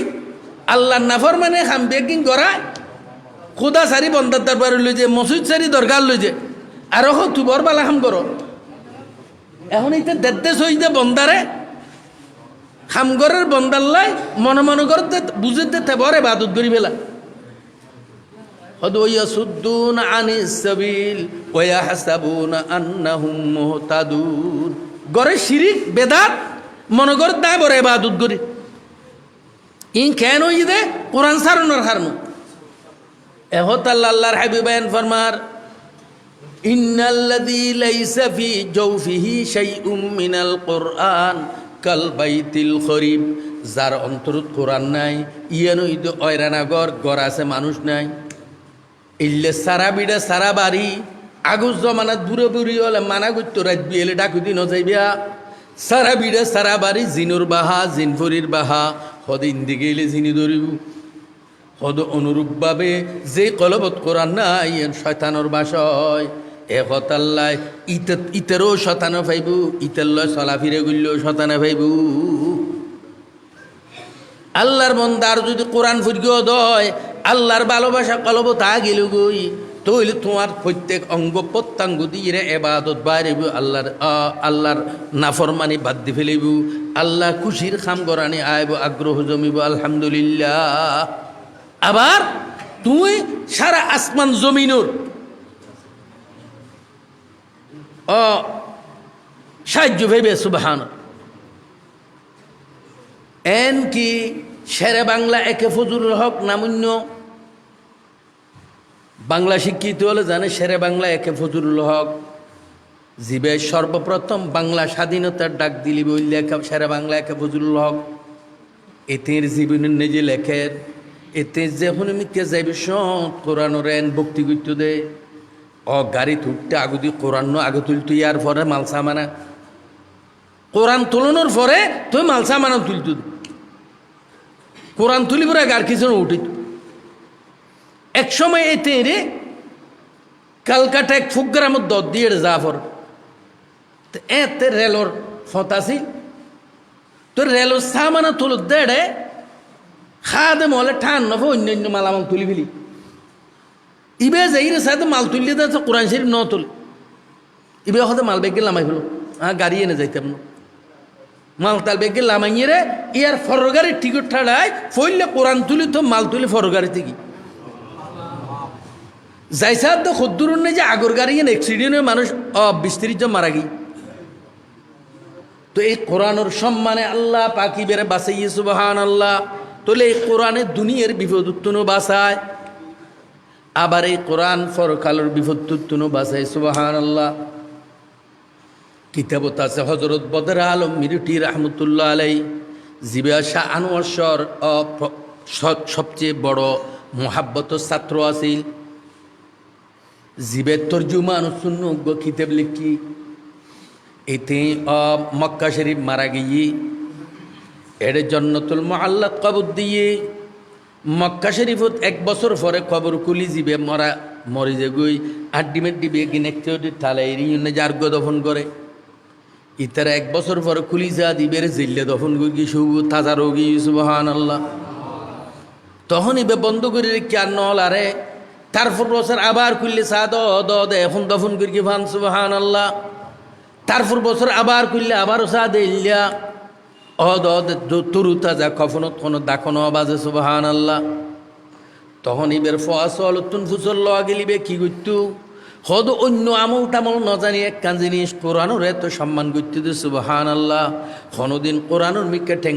আল্লাহর নাফরমানে খাম বেকিং করায় খুদা সারি বন্দার দরবার লই যে মসজিদ সারি দরকার লই যে আর তুই বরবালা খাম করো এখন এইটা দেড় সইতে বন্দারে খামগরের বন্দাল্লাই মনে মনে করতে বুঝতে বরে বাদত করি ফেলা ويصدون عن السبيل ويحسبون أنهم مهتدون গরে শিরিক বেদাত মনে কর দায় বড় ইবাদত করি ইন কেন হই দে কোরআন সারনোর কারণে এহত আল্লাহর হাবিব বয়ান ফরমার ইন্নাল্লাযী লাইসা ফি জাওফিহি শাইউম মিনাল কুরআন কাল বাইতিল খরিব যার অন্তরত কোরআন নাই ইয়ানো ইদ অয়রানা ঘর আছে মানুষ নাই ইল্লে সারা বিড়া সারা বাড়ি আগুজ জমানাত বুড়ো বুড়ি হলে মানা করতো রাত বিয়েলে ডাকু দিন যাইবিয়া সারা বিড়া সারা বাড়ি জিনুর বাহা জিনফরির বাহা হদিন দিকে এলে জিনি ধরিব হদ অনুরূপভাবে যে কলবত কোরআন নাই শয়তানোর বাসয় এ হতাল্লায় ইতেরও শতানো পাইব ইতের লয় চলা ফিরে গুললেও শতানা পাইব আল্লাহর মন্দার যদি কোরআন ফুরিয়েও দয় আল্লাহর ভালোবাসা কলবত তা গেল গই তৈলে তোমার প্রত্যেক অঙ্গ প্রত্যঙ্গ দিয়ে এবাদত বাইরেব আল্লাহর নাফরমানি বাদ দি ফেলিব আল্লাহ খুশির খাম গরানি আইব আগ্রহ জমিব আলহামদুলিল্লাহ আবার তুই সারা আসমান জমিনুর সাহায্য ভেবে সুবহান এন কি শেরে বাংলা একে ফজলুল হক নামুন্য বাংলা শিক্ষিত হলে জানে শেরে বাংলা একে ফজলুল হক জীবে সর্বপ্রথম বাংলা স্বাধীনতার ডাক দিলি বই লেখা শেরে বাংলা একে ফজলুল হক এতের জীবনের নিজে লেখের এতে যখন মিকে যাইবে সৎ কোরআনোর এন ভক্তি করতে দে গাড়ি তুলতে আগুদি কোরআন আগে তুলতো ইয়ার পরে মালসা মানা কোরআন তুলনোর পরে তুই মালসা মানা তুলত কোরআন তুলি পরে আর কিছু উঠিত এক সময় এতে রে কালকাটা এক ফুগ্রামত দর দিয়ে জাফর এতে রেলর ফতাসি তোর রেলর সামানা তুল দেড়ে খাদে মলে ঠান নফ অন্য মালামাল তুলি ফেলি ইবে যাই রে সাথে মাল তুললে তো কোরআন শরীফ ন তুল ইবে হতে মাল বেগে লামাই ফেলো গাড়ি এনে যাইতাম না মাল তাল বেগে লামাইয়ে রে ইয়ার ফরগাড়ির টিকিট ঠাড়ায় ফইলে কোরআন তুলি তো মাল তুলি ফরগাড়ি থেকে যাই সাহেব তো খদ্দুর নেই যে আগর গাড়ি অ্যাক্সিডেন্টে মানুষ 20-30 জন মারা গই তো এই কোরআনের সম্মানে আল্লাহ পাকি বেড়ে বাঁচাইয়ে সুবহান আল্লাহ তোলে এই কোরআনের দুনিয়ার বিপদ উত্তনও বাঁচায় আবার এই কোরআন ফরকালের বিপদ উত্তনও বাঁচায় সুবহান আল্লাহ কিতাবত আছে হজরত বদর আলম মিরুটি রহমতুল্লাহ আলাই জিবে শাহ আনোয়ার শর সবচেয়ে বড় মোহাব্বত ছাত্র আছিল জিবের তর্জুমান সুন্নজ্ঞ কিতাব লিখি এতে মক্কা শরীফ মারা গিয়ে এর জন্নতুল মুআল্লাত কবর দিয়ে মক্কা শরীফত 1 বছর পরে কবর কুলি জিবে মরি যে গই আড্ডিমের ডিবে গিনেকতে তালে এরিনে যার দফন করে ইতারা 1 বছর পরে কুলি যা দিবের জিল্লে দফন গই শুভ তাজা রোগী সুবহানাল্লাহ তখন ইবে বন্ধ করে রেখে আর নল আরে তারপর বছর আবার খুললে চা দে এখন দফন করি ফান সুবহান আল্লাহ তারপর বছর আবার খুললে আবারও চা দিল্লা তরু তাজা কফনত কোনো দাখনো বাজে সুবহান আল্লাহ তখন ইবের ফসল তুন ফুসল লওয়া গেলিবে কি করতু হদ অন্য আমল টামল ন জানি একখান জিনিস কোরআনের এত সম্মান করতে দে সুবহান আল্লাহ কোনোদিন কোরআনের মিকে ঠেং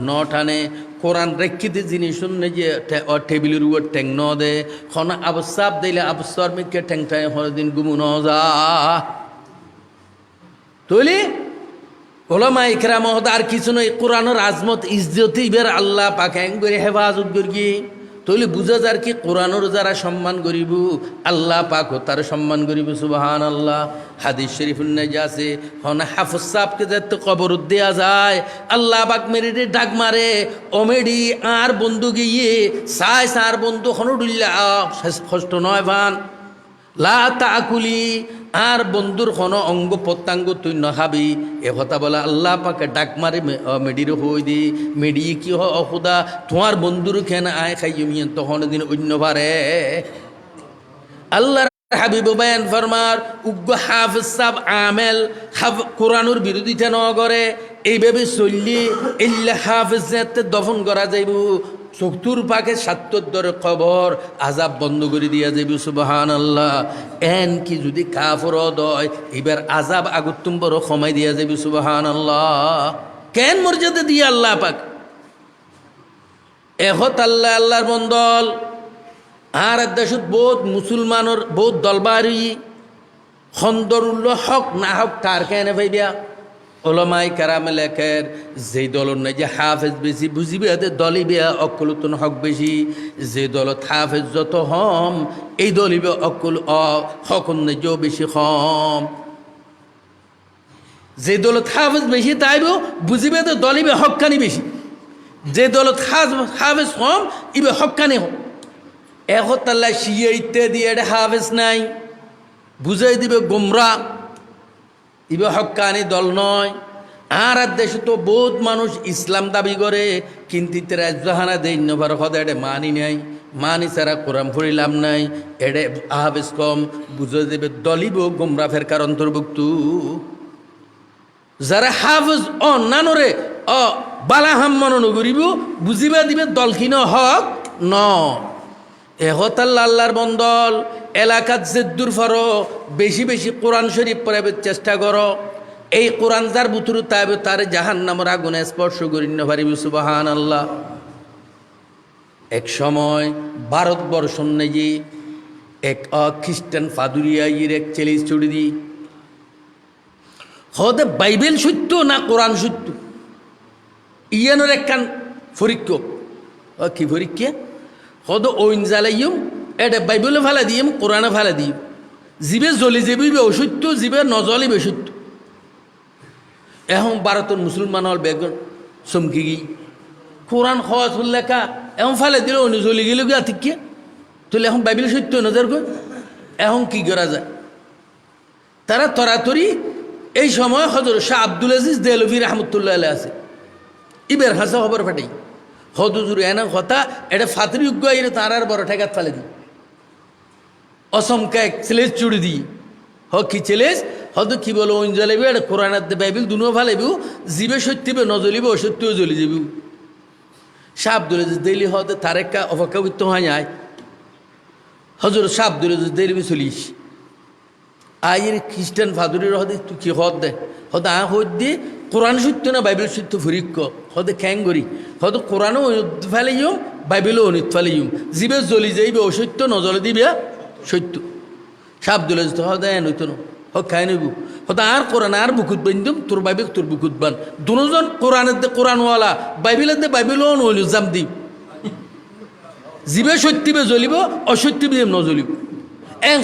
ন টানে কোরআন রেখিতে জিনিস শুনে যে টেবিলের উপর ঠেং ন দে খন আবসাব দিলে আবসার মিকে ঠেং ঠাই কোনোদিন গুমু ন যা তৈলি ওলামা ইকরাম আর কিছু নয় কোরআনের আজমত ইজ্জতি ইবের আল্লাহ পাকে করে হেফাজত করি তৈলে বুঝা যার কি কোরআনের যারা সম্মান করিব আল্লাহ পাক তার সম্মান করিব সুবহান আল্লাহ হাদিস শরীফুন নাজা আছে হন হাফিজ সাহেবকে যাতে কবর দেয়া যায় আল্লাহ পাক মেরে ডাক মারে ওমেডি আর বন্ধু গিয়ে সার বন্ধু হনুডুল্লাহ কষ্ট নয় ভান লা তাকুলি আর বন্ধুর কোনো অঙ্গ প্রত্যঙ্গ তুই নখাবি এ কথা বলা আল্লাহ পাকে ডাক মারে মেডির হই দি মেডি কি খুদা তোমার বন্ধুর খেন আয় খাইমিয়ে তখন দিন অন্য পারে আল্লাহ হাবিব বায়ান ফরমার উগ্র হাফিজ সাহেব আমেল কোরআনুর বিরোধিতা ন করে এইভাবে চললি ইল্লা হাফিজ দফন করা যাইব 70 পাকে 70 দরে কবর আজাব বন্ধ করে দিয়া যাইব সুবহান আল্লাহ এন কি যদি কাফর দয় এবার আজাব আগুতুম বড় কমাই দিয়া যাইব সুবহান আল্লাহ কেন মর্যাদা দিয়ে আল্লাহ পাক এহত আল্লাহ আল্লাহর বন্দল আর দেশত বহুত মুসলমানের বহুত দলবারি খন্দরুল্লাহ হক না হক তার কেন ভাইবিয়া ওলামাই কারামে লেখের যেই দলের নাই যে হাফেজ বেশি বুঝিবে এদের দলিবে অকুলতন হক বেশি, যে দলত হাফেজ যত হম এই দলিবে অকুল হকন নাই যে বেশি হম। যে দলত হাফেজ বেশি তাইব বুঝিবে তো দলিবে হকানি বেশি, যে দলত হাফেজ হম ইবে হকানি হম। এহতাল্লা শিয়ে ইত্যাদি এটা হাফেজ নাই বুঝাই দিবে গোমরা, ইবে হক্কানি দল নয়। আর দেশে তো বহুত মানুষ ইসলাম দাবি করে কিন্তু রাজ্যহানা দেই নবার হদ এডে মানি নাই, মানি সারা কোরআন পড়িলাম নাই, এডে আহাবেজ কম বুঝে দেবে দলিব গোমরা ফেরকার অন্তর্ভুক্ত। যারা হাফেজ নানরে বালাহাম মনন করিব বুঝিবা দিবে দলখিন হক ন। এহতাল্লা আল্লাহর বন্দল এলাকাত জেদ্দুর ফরো বেশি বেশি কোরআন শরীফ পড়াবে চেষ্টা করো। এই কোরআন যার বুতুরু তাইবে তার জাহান্নামের আগুনে স্পর্শ করি না পারিব। সুবহানাল্লাহ। এক সময় ভারতবর্ষ নেই এক খ্রিস্টান ফাদুরিয়াইয়ের এক চ্যালেঞ্জ ছুড়ি দি হদে বাইবেল সত্য না কোরআন সত্য ইয়ানোর একখান পরীক্ষা। কি পরীক্ষা? হদ ওইন জ্বালাইম এটা বাইবেলে ফেলা দিম কোরআনে ফেলা দিম, জীবে জ্বলি যাবিবে অসত্য, জীবে নজলিবে সত্য। এখন ভারতের মুসলমান হল বেগন চমকি গি কোরআন খোয়াজ লেখা এখন ফেলে দিল অন্য জ্বলি গেল গিয়া ঠিক তাহলে এখন বাইবেল সত্য নজর কর। এখন কি করা যায়? তারা তরাতরি এই সময় হজরত শাহ আব্দুল আজিজ দেহলভি রহমতুল্লাহ আলাইহি আছে, ইবের হাসা খবর ফাটাই হদুজুর এনা কথা এটা ফাতরি উগ্গ আইরে তাঁর বড় ঠেকাত ফেলে দিই অসমকা এক ছেলেজ চুড়ি দিই কি ছেলেজ হয়তো কি বলো ওই জ্বলাবি এটা কোরআন বাইবেল দুনো ফেলাইবু, জীবে সত্যিবে নজলিব অসত্যও জ্বলি যাব। শাহ আব্দুল আজিজ দেলি হতে তার একটা অপেক্ষা করতে হয় যায় হজরত শাহ আব্দুল আজিজ দেলি চলিস আইয়ের খ্রিস্টান ফাদুরির হদে তুই কি হদ দে হদে হদ দিয়ে কোরআন সত্য না বাইবেল সত্য ফুরিক্ষ হদে খ্যাং করি হয়তো কোরআনও অনুত ফেলাইম বাইবেলও অনুত ফেলাইম, জীবে জ্বলি যাইবে অসত্য নজলে দিবে সত্য। শাহ আব্দুল আজিজ হদে নইত ন হক খাই নইব হয়তো আর কোরআন আর বুকুত বান্ধম তোর বাইবেল তোর বুকুত বান দুজন কোরআনের দে কোরআনওয়ালা বাইবেলের দে বাইবেলও অনুজাম দিই, জীবে সত্যিবে জ্বলিব অসত্যিবে নজ্বলিব।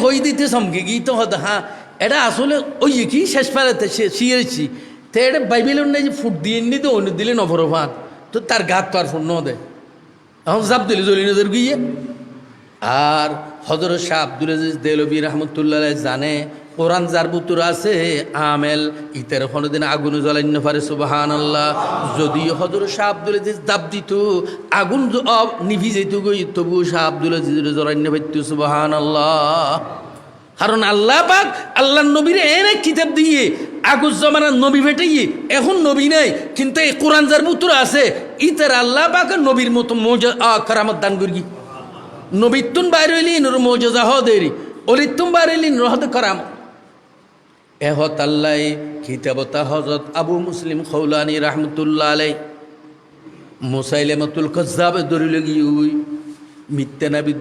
হই দিতে চমকে গিয়ে তো হতো হ্যাঁ এটা আসলে ওই কি শেষ ফেলাতে শিয়েছি তো এটা বাইবেলের নাই যে ফুট দিয়ে নি তো অন্য দিলে নভরভান তো তার গাত তো আর ফুট ন দেয় এখন জাপ দিলে জ্বলি নজর গিয়ে। আর হজরত শাহ আব্দুল আজিজ দেহলভি রহমতুল্লাহ জানে কোরআন যার বুতুর আছে আমেল ইতের কোনোদিন আগুন জ্বলাইন্য পারে। সুবহানাল্লাহ। যদি হজরত শাহ আব্দুল আজিজ দাব দিত আগুন নিভি যেত গই তবু শাহ আব্দুল আজিজের জ্বলাইন্য পাইত। সুবহানাল্লাহ। কারণ আল্লাহ পাক আল্লাহ নবীর এনে কিতাব দিয়ে আগুজ জমানার নবী ভেটাইয়ে এখন নবী নাই কিন্তু এই কোরআন যার বুতুর আছে ইতের আল্লাহ পাক নবীর মতো মৌজা কারামত দান করি। নবীতুন বাইর হইলি নর মৌজা হদেরি অলিতুম বাইর হইলি নহদ কারাম এহত আল্লাহ খিতাবতা হজরত আবু মুসলিম খৌলানি রহমতুল্লাহ আলাই মুসাইলামাতুল কাজ্জাব দরিল গিয়ে মিথ্যা নাবিদ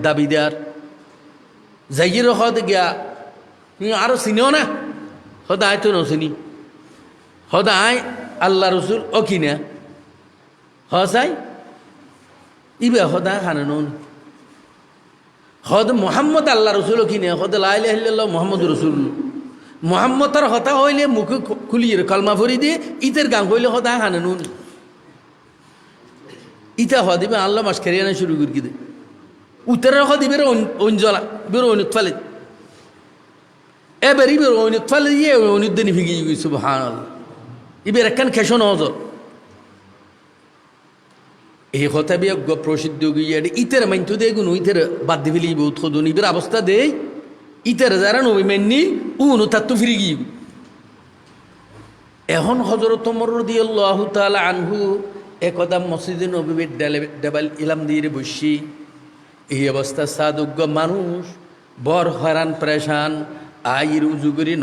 দাবিদার যাইয়ের হদ গিয়া তুমি আরো চিনিও না হদ আয় তো নচিনি হদ আয় আল্লাহ রসুল ও কিনা হসাই ইবে হদা হানে নুন হদ মোহাম্মদ আল্লাহ রসুল কিনে হদ লাইলাহ মোহাম্মদ রসুল মোহাম্মদর হতা হইলে মুখে খুলিয়ে কলমা ভরি দিয়ে ইতের গান হইলে হদা হানে নুন ইটা হদিবে আল্লাহ মাস খেরিয়ে আনা শুরু করি দে উত্তরের হদিবের অঞ্জলা বের অনিত ফালে এবার ইবের অনিত ফালে দিয়ে অনিদ্দিনী ফিগে গেছে। সুবহানাল্লাহ। ইবের একখান খেসন হজর এই কথা বিয়োগ্য প্রসিদ্ধ গিয়ে ইতের মাইন্তু দে গুণ ইতের বাদ দি ফেলি বহুত খদুন ইবের অবস্থা দেই ইতের যারা নবী মেননি উনু তার তো ফিরে গিয়ে এখন হজরত ওমর রাদিয়াল্লাহু তাআলা আনহু একদা মসজিদে নববীর দেবাল ইলাম দিয়ে বসি এই অবস্থা সাধুজ্ঞ মানুষ বর হরান প্রেশান আইর উজু করি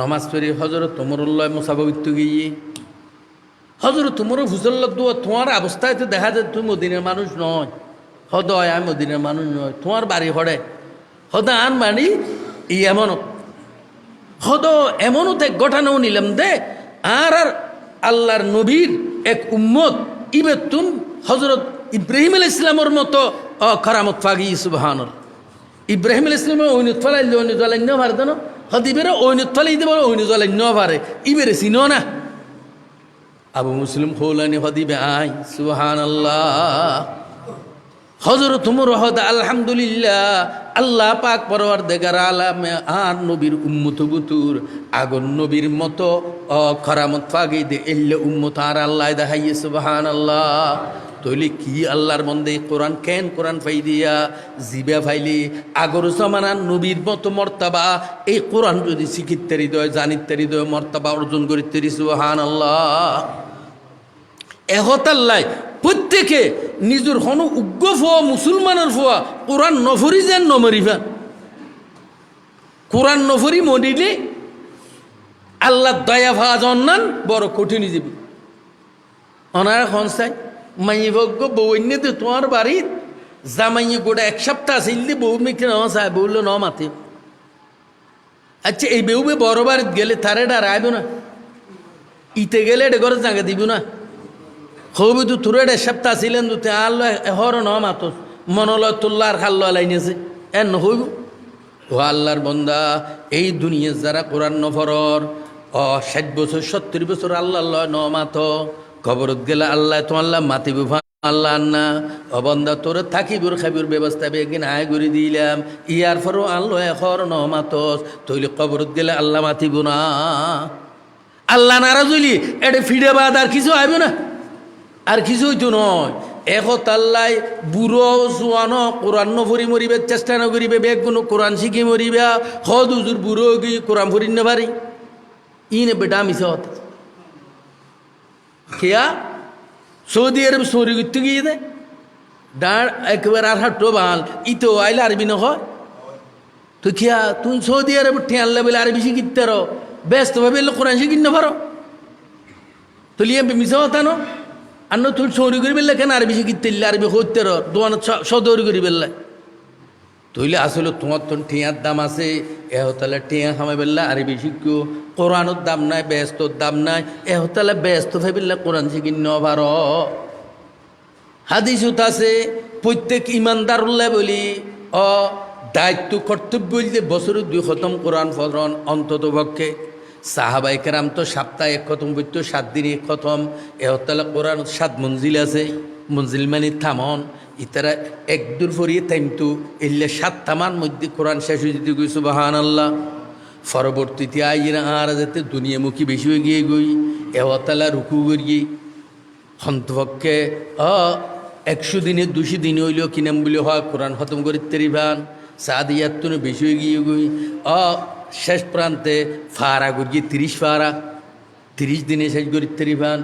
নমাজ পড়ি হজরত ওমরুল্লাহ মুসাবাবিত্য গিয়ে হজরত তোমার ফুজল্লাহ দোয়া তোমার অবস্থায় তো দেখা যায় তুমি মদিনের মানুষ নয় হদয় আমি মদিনের মানুষ নয় তোমার বাড়ি হড়ে হদা আন বাড়ি এই এমন হদ এমনও এক ঘটনাও নিলাম দে আর আল্লাহর নবীর এক উম্মত ইবেতুন হজরত ইব্রাহিম আল ইসলামের মতো কারামত ফাগি সুবহানাল্লাহ। ইব্রাহিম আল ইসলামের ঐনুত ফলাইলে ঐনুত জ্বালান্য পারে তো হদিবের ঐনুত ফলাই দেব ঐনুত জ্বালান্য পারে ইবেরে চিনো না। আবু মুসলিম খোলানি হদিবে আই সুবহানাল্লাহ। হজরত উমর হদ আলহামদুলিল্লাহ আল্লাহ পাক পরওয়ারদিগার আলামে আর নবীর উম্মত গুতুর আগন নবীর মতো কারামত ফাগি দে এল্লে উম্মত আর আল্লাহ দেখাইয়ে সুবহানাল্লাহ। তইলে কি আল্লাহর মন্দে কোরআন কেন কোরআন ফাই দিয়া জিবা ফাইলি আগর জমানার নবীর মতো মর্তাবা এই কোরআন যদি শিখিতে হৃদয় জানিতে হৃদয় মর্তাবা অর্জন করিতে সুবহানাল্লাহ। এহতাল্লাই প্রত্যেকে নিজের হন উগ্র ফোয়া মুসলমানের ফোয়া কোরআন নফরি যেন নমরিফা কোরআন নফরি মরিলে আল্লাহ দয়া ভা জন্নান বড় কঠিন যাবি। অনার হনসাই মাই ভগ্য বউ এনে তো তোমার বাড়ির জামাইয়ে গোটা এক সপ্তাহ আসিল বউ মেখে ন চায় বললো ন মাতে। আচ্ছা এই বেউবে বড় বাড়িত গেলে তারে ডারাইব না ইতে গেলে এটা ঘরে জায়গা দিব না হবি তো তোর এক সপ্তাহ ছিলেন তো আল্লাহ হর ন মাত মনলয় তুল্লার খাল্লা লাইনেছে এন হইব। ও আল্লাহর বন্দা এই দুনিয়া যারা কোরআন নফরর 60 বছর 70 বছর আল্লাহ ন মাত খবরত গেলে আল্লাহ তো আল্লাহ মাতিব আল্লাহ না অবন্দা তোর থাকিবুর খাবির ব্যবস্থা বেগিন আয় করে দিলাম ইয়ার পরও আল্লাহ হর ন মাতস তৈলে খবরত গেলে আল্লাহ মাতিব না। আল্লাহ নারাজ হইলি এটা ফিরে বাদ আর কিছু আইব না আর কিছু হইতো নয়। এখন আল্লাহ বুড়ো জোয়ানো কোরআন নফরি মরিবে চেষ্টা নকরিবে বেগ কোনো কোরআন শিখি মরিবে হদ হুজুর বুড়ো গিয়ে কোরআন ফরি না পারি ইনে বেটা মিশা হত খেয়া সৌদি আরব সৌরি করতে গিয়ে দে ডাঁড় একেবারে আর হাঁটো ভাল ইতো আইলে আরবি নয় তো খেয়া তুমি সৌদি আরব ঠেয়াল্লা বলে আরবি শিখিতে রো ব্যস্ত ভাবে কোরআন শিখি না পারো তো লিয়ে মিশা হতা ন আর তুই সৌরি করি বেললে কেন আরবি শিখিতে আরবি হইতে রো দোয়ান সদৌরি করি বেললে তৈলে আসলে তোমার তো ঠেয়ার দাম আছে এহতালে ঠেয়া খামাই বেললে আরবি শিখো কোরআনের দাম নাই ব্যস্তর দাম নাই এহতালে ব্যস্ত ভাবিলে কোরআন শিখি নবার হাদিসুত আছে প্রত্যেক ইমানদার উল্লাহ বলি দায়িত্ব কর্তব্য বলতে বছরে 2 খতম কোরআন ফরন অন্তত পক্ষে সাহাবাই কেরাম তো সপ্তাহে 1 খতম বলতো 7 দিনে 1 খতম এহতালে কোরআন 7 মঞ্জিল আছে মঞ্জিল মানে থামন ইতারা এক দূর ফরিয়ে থামতো এলে 7 থামান মধ্যে কোরআন শেষ হয়ে যেতে গই সুবহানাল্লাহ। পরবর্তীতে আইরা আর যাতে দুনিয়ামুখী বেশি হয়ে গিয়ে গই এহতালা রুকু করিয়ে হন্তপক্ষে 100 দিনে 200 দিনে হইলেও কিনাম বলে হয় কোরআন খতম করি তেরিভান সাদিয়াত তুনে বেশি হয়ে গিয়ে গই শেষ প্রান্তে ফারা করিয়ে 30 ফারা 30 দিনে শেষ করি তেরিভান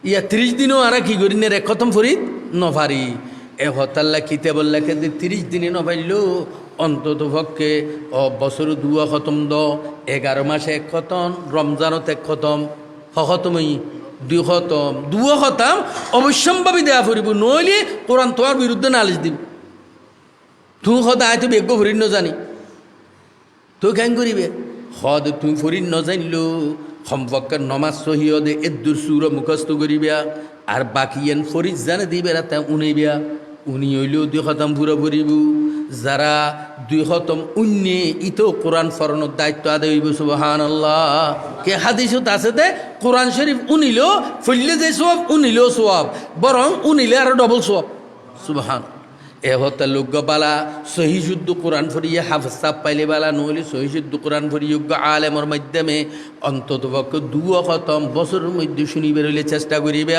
ইয়া 30 দিনও আর কি করি নে এক খতম ফরিদ নফারি এ হতাল্লা কিতে বললা কিন্তু 30 দিনে নফাইল অন্তত পক্ষে বছর 2 খতম 11 মাসে 1 খতম রমজানত 1 খতম খতমই 2 খতম 2 খতম অবশ্যম্ভাবী দেয়া ফুরিব নইলে কোরআন তোমার বিরুদ্ধে নালিশ দিব তুই সদা আয় তো বেগ্য ফুরির ন জানি তুই কেন করিবে সদ তুই ফুরির ন জানিলো সম্পর্কে নমাজ সহিদে এদুর সুর মুখস্থ করিবা আর বাকি এন ফরিজ জানে দিবে তা উনিবা উনি হইলেও 2 খতম পুরো ফুরিব যারা 2 খতম উন্নে ইতো কোরআন ফরণের দায়িত্ব আদায় হইব সুবহানাল্লাহ। কে হাদিসত আছে দে কোরআন শরীফ উনিলেও ফইলে যে সওয়াব উনিলেও সওয়াব বরং উনিলে আরো ডবল সওয়াব সুবহান। এহতা লোক বালা সহি শুদ্ধ কোরআন ফরিয়ে হাফেজ সাহেব পাইলে বালা নহলে সহি শুদ্ধ কোরআন ফরিযোগ্য আলেমর মাধ্যমে অন্তত পক্ষে 2 খতম বছরের মধ্যে শুনিবার হইলে চেষ্টা করিবে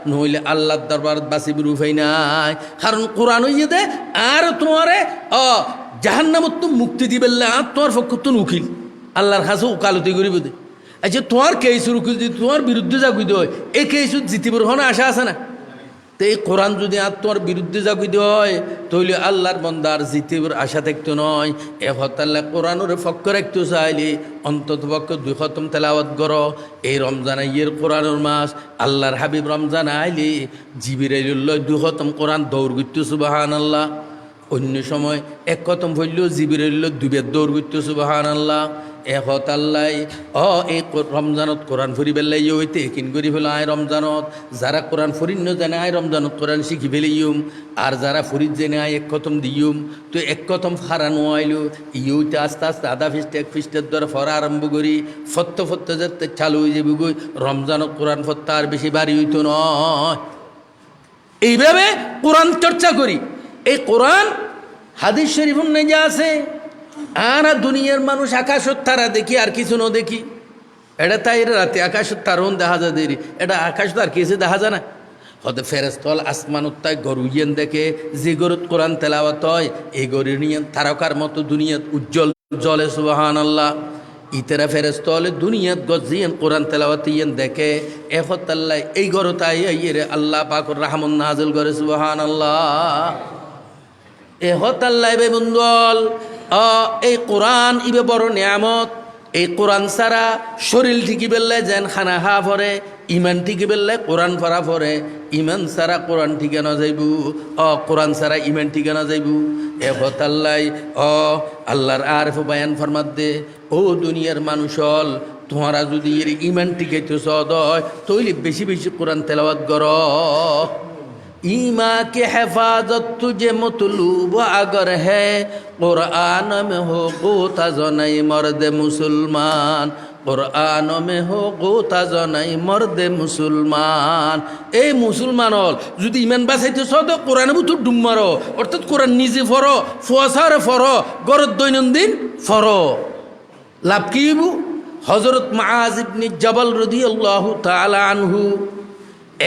নহলে আল্লাহর দরবারত বাঁচিব রুফাই নাই। কারণ কোরআন হইয়ে দে আর তোমারে জাহান্নামত তো মুক্তি দিবেল্লা আর তোমার পক্ষ তো উকিল আল্লাহর কাছে ওকালতি করিব দে। আচ্ছা তোমার কেসের উকিল যদি তোমার বিরুদ্ধে যাগুই হয় এই কেসত জিতিবার হনে আশা আছে না? তো এই কোরআন যদি আর তোমার বিরুদ্ধে জাগুই হয় তাহলে আল্লাহর বন্দার জিতিবার আশা থাকতো নয়। এ হতাল্লাহ কোরআনের পক্ষ রাখতে চাইলে অন্তত পক্ষ 2 খতম তেলাওয়াত করো। এই রমজান আইয়ের কোরআনের মাস আল্লাহর হাবিব রমজান আইলে জিবরাইলুল্লাহ 2 খতম কোরআন দৌড় করতে সুবহানাল্লাহ। অন্য সময় 1 খতম হইলেও জিবরাইলুল্লাহ 2 বেদ দৌড় করতে সুবহানাল্লাহ। এহত আল্লাহ এই রমজানত কোরআন ফুরি বেলাই হইতে কিন করি ফেলো আয় রমজানত যারা কোরআন ফুরিন জানে আয় রমজানত কোরআন শিখি ফেলিউম আর যারা ফুরিত জেনে আয় এক কথম দিউম তো এক কথম ফারানো আইলো ইউতে আস্তে আস্তে আধা ফিস্ট এক ফিস্টের দ্বারা ফরা আরম্ভ করি ফত্ত যাতে চালু হয়ে যাবি গই রমজানত কোরআন ফত্তা আর বেশি বাড়ি হইতো নয়। এইভাবে কোরআন চর্চা করি। এই কোরআন হাদিস শরীফ যা আছে আর দুনিয়ার মানুষ আকাশত তারা দেখি আর কিছু ন দেখি এটা তাই রাতে আকাশত তারণ দেখা যায় দেরি এটা আকাশ তো আর কিছু দেখা যায় না হতে ফেরেস্তল আসমান উত্তায় গরুইয়েন দেখে যে গরুত কোরআন তেলাওয়াত হয় এই গরু নিয়ে তারকার মতো দুনিয়াত উজ্জ্বল জলে সুবহানাল্লাহ। ইতেরা ফেরেস্তলে দুনিয়াত গজিয়েন কোরআন তেলাওয়াত ইয়েন দেখে এখত আল্লাহ এই গরুতাই রে আল্লাহ পাকুর রাহমান নাজিল করে সুবহানাল্লাহ। এহত আল্লাহ বে বন্ধুল এই কোরআন ইবে বড় নিয়ামত। এই কোরআন ছাড়া শরীর ঠিকই বেললে যেন খানা খা ফরে ইমান ঠিকই বেললে কোরআন পড়া ফরে ইমান ছাড়া কোরআন ঠিকে না যাইব কোরআন ছাড়া ইমান ঠিকে না যাইব। এহত আল্লাহ আল্লাহর আরফ বায়ান ফরমাত দে ও দুনিয়ার মানুষ হল তোমারা যদি এর ইমান টিকাইতে সদ হয় তৈলি বেশি বেশি কোরআন তেলাওয়াত কর। ईमा की हिफाजत तुझे मतलूब अगर है कुरान में हो गोता जनाई मर्द मुसलमान कुरान में हो गोता जनाई मर्द मुसलमान। এই মুসলমান হল যদি ইমান বাঁচাইতে সদ কোরআনে বুতু ডুম মারো অর্থাৎ কোরআন নিজে ফরো ফুয়াশারে ফরো গরত দৈনন্দিন ফরো লাভ কি হইব। হযরত মুআজ ইবনে জাবাল রাদিয়াল্লাহু তাআলা আনহু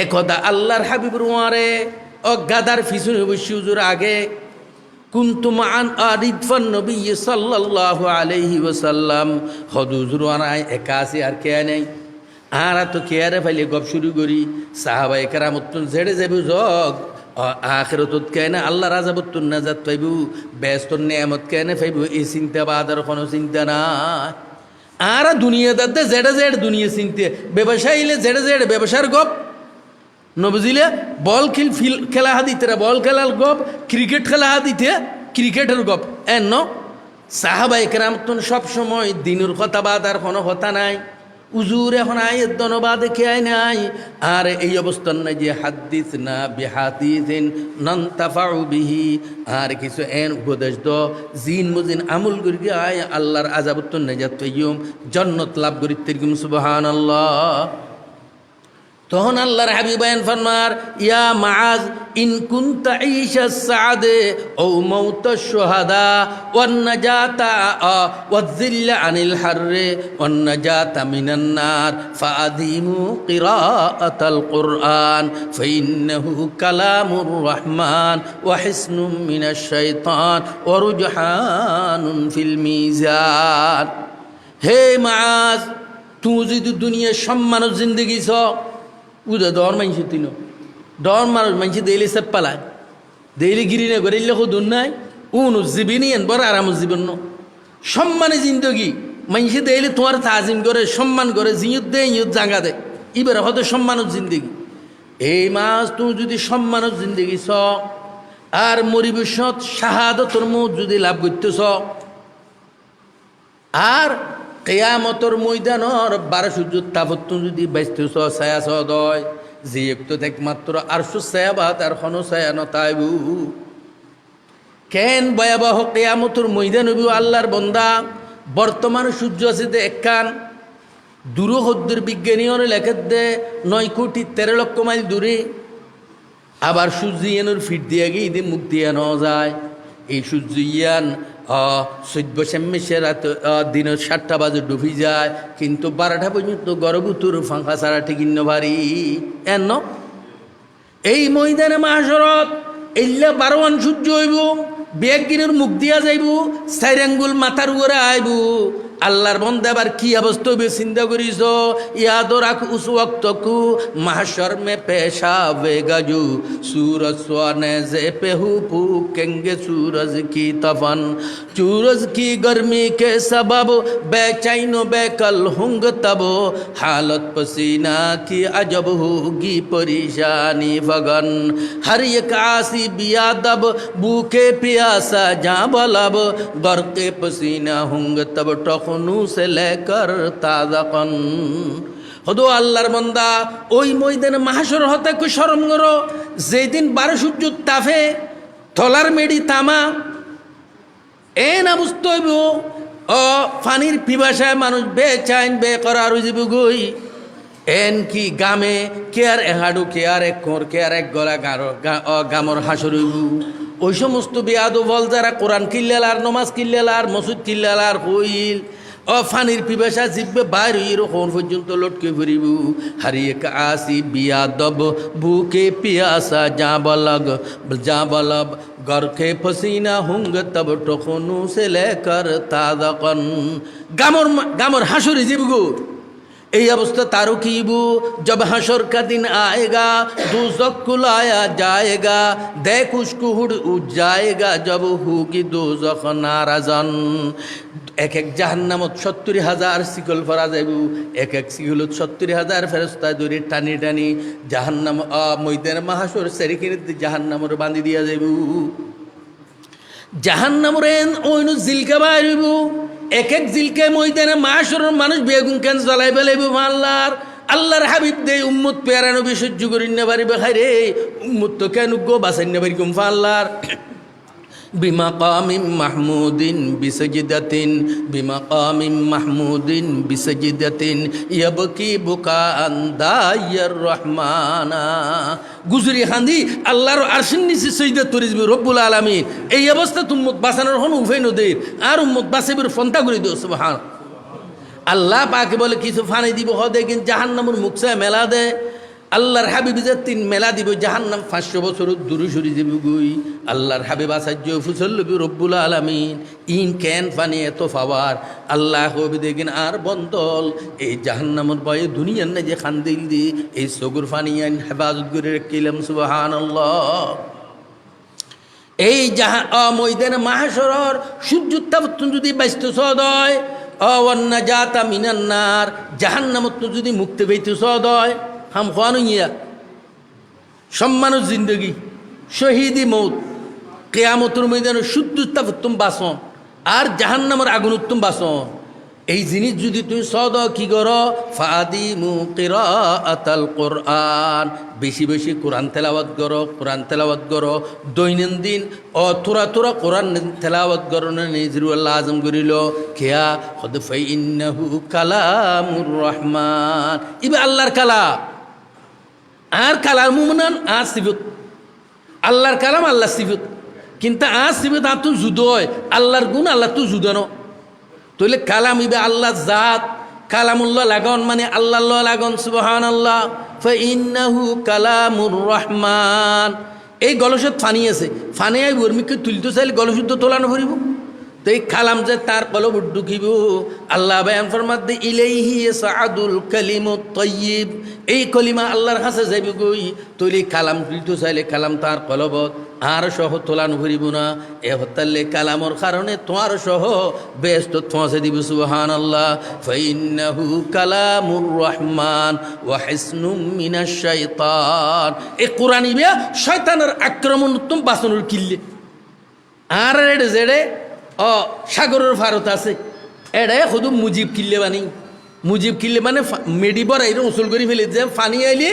একদা আল্লাহর হাবিব রুয়ারে গাদার ফিসুনে বসি হুজুর আগে কুনতুম আন আরিদফান নবী সাল্লাল্লাহু আলাইহি ওয়াসাল্লাম হুজুর আনায় একাসি আর কে নাই আর তো কে আরে ফাইলে গপ শুরু করি সাহাবায়ে কেরামতুন ছেড়ে যাবে জগ আখিরাতত কেনে আল্লাহ রাজাবতুন নাজাত পাইবু ব্যস্ত নিয়ামত কেনে পাইবু এই চিন্তা বাদার কোনো চিন্তা নাই। আর দুনিয়াতে জেড়ে দুনিয়া চিনতে ব্যবসায়ীলে জেড়ে ব্যবসার গপ নবজিলে বল খেলা হাদিতে বল খেলার গপ ক্রিকেট খেলা হাদিতে ক্রিকেটের গপ এন সাহাবায়ে কেরামতুন সব সময় দিনের কথা বাদ আর কোনো কথা নাই উজুর এখন আয়ের ধন্যবাদে খেয়াই নাই। আর এই অবস্থান নাই যে হাদিস না বিহাদিসিন নান্তাফাউ বিহি আর কিছু এন উপদেশ দ জিন মুজিন আমল করি আয় আল্লাহর আযাবতুন নাজাত পাইয়ুম জান্নাত লাভ করি তিরগুম সুবহানাল্লাহ। তখন আল্লাহর হাবিব বয়ান ফরমার ইয়া মুআজ ইন কুনতা ঈশা সাদে ও মাউত শুহাদা ওয়ান নাজাতা ওয়াযিল্লা আনিল হাররে ওয়ান নাজাতা মিনান নার ফাআদিমু কিরাআতাল কুরআন ফাইন্নাহু কালামুর রহমান ওয়া হিসনুম মিনাশ শাইতান ওয়া রুজহানুন ফিল মিজান। হে মুআজ তুই যদি দুনিয়ার সম্মানের জিন্দেগি ছ উদা ডর মানছি তিন ডর মানুষ মানছি দেইলি সব পালায় দেইলি গিরি না করে হুদুন নাই উন জীবিনী এন বড় আরাম জীবন সম্মানে জিন্দগি মানছি দেইলি তোমার তাজিম করে সম্মান করে জিয়ুত দে ইয়ুত জাঙ্গা দে এবার হয়তো সম্মানের জিন্দগি। এই মাস তুই যদি সম্মানের জিন্দগি ছ আর মরিবসত শাহাদতর মুখ যদি লাভ করতেছ আর কেয়ামতর ময়দানর 12 সূর্যের তাপত যদি বাইতেছ ছায়া সদয় যে একটু একমাত্র আরশু ছায়াবাত আর কোনো ছায়া নতাইবু কেন ভয়াবহ কেয়ামতর ময়দান হইব আল্লাহর বন্দা। বর্তমান সূর্য আছে দে একখান দূরহদ্দুর বিজ্ঞানীর লেখে দে 9 কোটি 13 লক্ষ মাইল দূরে আবার সূর্যায়নের ফিট দিয়ে গিয়ে ঈদে মুখ দিয়ে নেওয়া যায়। এই সূর্যায়ন 14 রাত দিনের 7টা বাজে ডুবি যায় কিন্তু 12টা পর্যন্ত গর্ভবতীর ফাঁকা ছাড়া ঠিক ভারী এন এই ময়দানে মাহশরত এল্লা 12 সূর্য হইব বেগিনের মুখ দিয়া যাইব 4 আঙ্গুল মাথার উপরে আইব। আল্লাহর বন্দা আবার কি অবস্থা হবে চিন্তা করিস ইয়াদ রাখ উস ওয়াক্ত কু মাহশর মে পেশা বেগাজু सूरज सोने से पेहू फूकेंगे सूरज की तफन सूरज की गर्मी के सबब बेचैन बेकल होंगे तब हालत पसीना की अजब होगी परेशानी फगन हर एक आसी बियादब भूखे प्यासा जा बलब बरके पसीना होंगे तब टख টখনু সে লেকর তাজাকন। হদো আল্লাহর বান্দা, ওই ময়দানে মাহশর হতে কই শরম করো, যেদিন 12 সূর্যের তাপে থলার মেডি তামা না বুঝতে হইব। পানির পিপাসায় মানুষ চাইন বে করার যাব গই। কি গামে কে আর এহাডু, কে আর এক কোর, কে আর এক গলা গামর হাসর হইব। ওই সমস্ত বেয়াদু বল যারা কোরআন কিল্লালার, নমাজ কিল্লালার, মসজিদ কিল্লালার হইল, ফানির পিপাসা জিব্বে বাইর হইর পর্যন্ত লটকে ফুরিব। হারিয়ে আসি বিয়াদব ভুকে পিয়াসা যা বলব গরখে ফসিনা হুঙ্গ তব টখনু সে লেকর তাজাকন। গামর হাসুরি জিবগু। এই অবস্থা তারও কিবু, জব হাসর কা দিন আয়েগা দুজক কুলায়া যায়েগা, দেখ উসকু হুড উজ যায়েগা জব হুকি দুজক নারাজন। এক এক জাহান্নামত 70,000 শিকল ফরা যাইব, এক এক শিকলত 70,000 ফেরেশতা ধরে টানি টানি জাহান্নাম ময়দানে মাহশর সেরিকিনে জাহান্নামর বান্ধি দিয়া যাইব। জাহান্নামরে ওইনু জিলকা বাইরিব, এক এক জিলকে ময়দানে মাহশরের মানুষ বেগুন কেন জ্বালাই বেলাইব। আল্লাহর হাবিব দে উম্মত পেয়ারা নবী সহ্য করি না পারিবে খাইরে, উম্মত তো কেন গো বাসাই না পারি গুমফা আল্লাহর। বিমাকামিম মাহমুদিন বিসজিদাতিন, বিমাকামিম মাহমুদিন বিসজিদাতিন ইয়াবকি বুকাআন দাইয়ার রহমানা। গুজরি খান্দি আল্লাহর আরশের নিচে সিজদা করিসবি রব্বুল আলামিন। এই অবস্থা উম্মত বাঁচানোর কোনো উপায় নদীর, আর উম্মত বাঁচাইবার ফন্তা করে দিও সুবহান। আল্লাহ পাকে বলে কিছু ফানি দিব হদে, কিন্তু জাহান্নামের মুখসা মেলা দে। আল্লাহর হাবিব যে 3 মেলা দিব, জাহান্নাম 500 বছর দূরে সরি যাব গুই। আল্লাহর হাবিব আসার্য ফুসল্লবি রব্বুল আলামিন। ইন কেন পানি এত পাওয়ার আল্লাহ হবি দেখেন আর বন্দল এই জাহান্নামের ভয়ে দুনিয়ার না যে খান্দিল দি এই সগুর পানি আইন হেফাজত করে রাখিলাম সুবহানাল্লাহ। এই ময়দানে মাহশরর সূর্যোত্তাপ যদি ব্যস্ত সদয় অন্না জাতা মিনান্নার, জাহান্নামত যদি মুক্তি পেতে সদয় হাম খাওয়ানো ইয়া সম্মানের জিন্দগি শহীদি মৌত কেয়ামতের ময়দানে সূর্যোত্তাপ উত্তম বাসন আর জাহান্নামের আগুন উত্তম বাসন। এই জিনিস যদি তুমি সদ কি করো, ফাদিমু কিরাআতাল কোরআন, বেশি বেশি কোরআন তেলাওয়াত করো, কোরআন তেলাওয়াত করো দৈনন্দিন থোড়া থোড়া কোরআন তেলাওয়াত করো না নিজরু আল্লাহ আজম করিল খেয়া হদ ফাইন্নাহু কালামুর রহমান। ইবে আল্লাহর কালাম আর কালামুনান আর সিফত, আল্লাহর কালাম আল্লাহ সিফত, কিন্তু আর সিফত আর তো জুদ হয়, আল্লাহর গুণ আল্লাহ তো জুদানো। তাহলে কালাম ইবে আল্লাহ জাত, কালামুল্লাহ লাগান মানে আল্লাহ লাগান সুবহানাল্লাহ। ফাইন্নাহু কালামুর রহমান। এই গলসত ফানি আছে, ফানি আই বর্মিকে তুলতে চাইলে গলসুদ্ধ তোলানো ভরিব। তো এই কালাম যে তার কলব ঢুকিব, আল্লাহ বয়ান ফরমাতে ইলাইহি ইয়াসআদুল কালিমুত তাইয়্যিব। এই কলিমা আল্লাহর কাছে যাইব গই, তৈলে কালাম তুলতে চাইলে কালাম তার কলবত আর সহ তোলানো ভরিব না। এ হতালে কালামর কারণে তোমার সহ ব্যস্ত পৌঁছে দিব সুবহানাল্লাহ। ফাইন্নাহু কালামুর রহমান ওয়া হিসনুম মিনাশ শাইতান। এই কোরআন ইবে শয়তানের আক্রমণ উত্তম বাসনের কিল্লে। আর এড়ে জেড়ে সাগরের ফারত আছে, এড়ে শুধু মুজিব কিল্লে বানি, মুজিব কিল্লে মানে মেডিবর এই উসুল করে ফেলে যে ফানি আইলে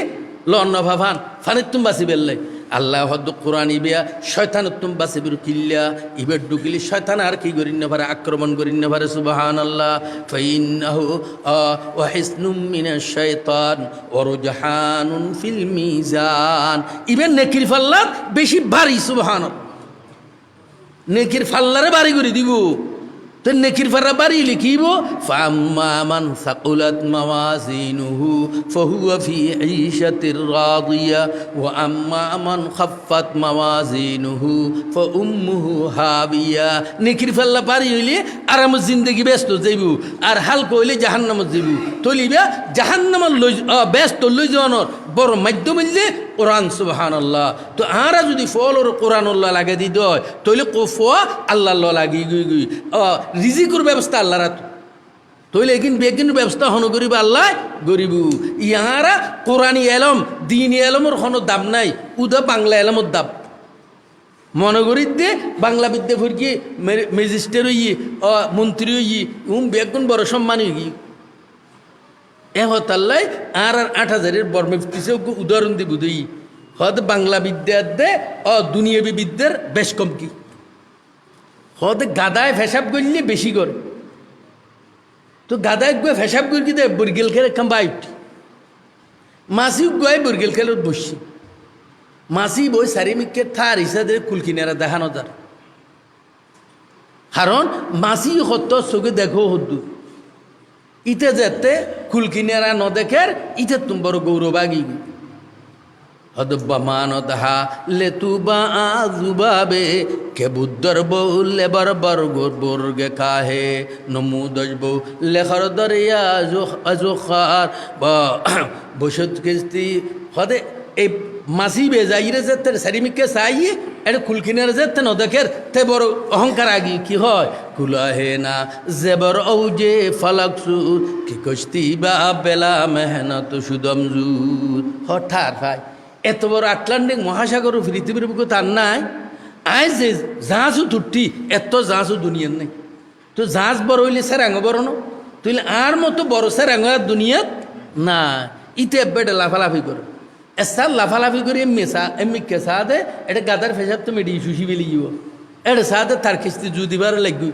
লন্ন ভাভান ফানির তুম বাঁচি বেললে। আল্লাহ হদ কোরআন ইবিয়া শয়তানের তুম বাঁচি বেরু কিল্লা ইবের ঢুকিলে শয়তান আর কি করি না পারে, আক্রমণ করি না পারে সুবহানাল্লাহ। ফাইন্নাহু ওয়া হিসনুম মিনাশ শাইতান ওয়া রুজহানুন ফিল মিজান। ইবেন নেকির ফাল্লার বেশি ভারী সুবহানাল্লাহ, নেকির ফাল্লারে বাড়ি করে দিব। তো নেকির ফাল্লা বাড়ি লিখিব ফাম্মা মান সাকুলাত মাওয়াজিনুহু ফাহুয়া ফি ঈশাতির রাদিয়া ওয়া আম্মা মান খাফফাত মাওয়াজিনুহু ফাউম্মুহু হাবিয়া। নেকির ফাল্লা বাড়ি হইলে আরাম জিন্দেগি ব্যস্ত যাইব, আর হালকা হইলে জাহান্নামত যাইব। তলিবা জাহান্নামত ব্যস্ত লই যাওয়ানোর বড় মাধ্যম হইলে কোরআন সুবহানাল্লাহ। তো আরা যদি ফলর কোরআন আল্লাহ লাগে দি দয় তৈলে কোফা আল্লাহ লাগি গুই গুই রিজিকুর ব্যবস্থা আল্লাহ রাত তৈলে এগিন বেগিনের ব্যবস্থা হন করিব আল্লাহ গরিব। ইহারা কোরআনী এলম দিন এলমর হন দাম নাই, উদা বাংলা এলমর দাম। মনে করি দে বাংলা বিদ্যা ফুরকি ম্যাজিস্ট্রেট হইয়ে মন্ত্রী হইয়ে বেগুন বড় সম্মান হয়ে হতাল্লাই আর 8,000-এর বর্মে কিছু উদাহরণ দিব দই হদ বাংলা বিদ্যার দে দুনিয়াবী বিদ্যার বেশ কম কি হদ গাদায় ফেসাব করলে বেশি করে তো গাদায় গিয়ে ফেসাব করি কি দেয় বর্গেল খেলে কাম বাইট মাসি গয়ে বর্গেল খেলত বসছি মাসি বই সারিমিককে থার হিসাবে কুলকিনারা দেখানো তার কারণ মাসি হত চোখে দেখো হদ্দু ইতে যেতে কুলকিনারা ন দেখের ইতে তুমি বড় গৌরবাগি হদব্বা মান তাহা লেতুবা আজুবাবে কে বুদ্ধর বউ লেবার বর্গর বর্গে কাহে নমুদজ বউ লেখার দরিয়া আজোখার বা বসত কিস্তি হদে এই মাসি বেজাইরে যেতে সারিমিককে চাইয়ে এটা কুলকিনের যেতে ন দেখের তে বড় অহংকার আগি কি হয় কুলাহে না জেবর ও যে ফালাকসুর কি কস্তি বা বেলা মেহনত সুদমজুর হঠাৎ ভাই এত বড় আটলান্টিক মহাসাগর পৃথিবীর বুকে তার নাই আজ যে জাহাজও তুটি এত জাহাজও দুনিয়ার নেই তো জাহাজ বড় হইলে সেরাঙ্গ বড় ন তুইলে আর মতো বড় সেরাঙ্গ দুনিয়াত না ইতে বেটে লাফালাফি করে এসার লাফালাফি করে এমনি কেসা দে এটা গাদার ফেসাব তো মেডি শুষি বেলি যাব এটা সাথে তার কিস্তি জু দিবার লাগবে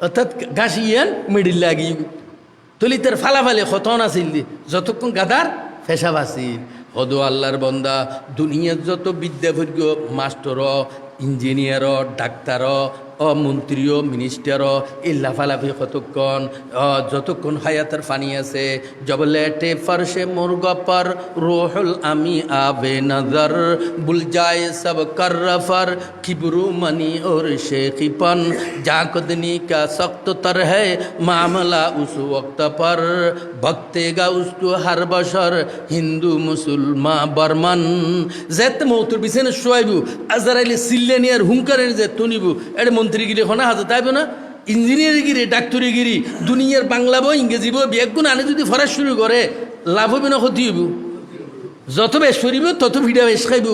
অর্থাৎ গাছিয়েন মেডিল লাগিয়ে তুলি তার ফালাফালি খতন আসিল দি যতক্ষণ গাদার ফেসাব আসিল হদো আল্লাহর বন্দা দুনিয়ার যত বিদ্যাভর্গ মাস্টর ইঞ্জিনিয়ার ডাক্তার মন্ত্রীও মিনিস্টার এই লাফালাফি কতক্ষণ যতক্ষণ হায়াতের ফানি আছে জবলেটে ফরসে মুরগপর রোহুল আমি আবে নজর বুল যায় সব করফর কিবরু মনি और शेखीपन जाकदनी का सख्त तर है मामला उस वक्त पर भक्तेगा उसको हर बशर हिंदू मुसलमान बर्मन जेत मौतुर बिसेन शोयबु আজরাইলে সিল্লেনিয়ার হুঙ্কারের যে তুনিবু এটা মন্ত্রীগিরি হনা হাতে তাইব না ইঞ্জিনিয়ারিগিরি ডাক্তারিগিরি দুনিয়ার বাংলা বই ইংরেজি বই বেগুন আনে যদি ফরাস শুরু করে লাভ হবে না ক্ষতি হইব যত বেশ করিব তত ভিডিও বেশ খাইব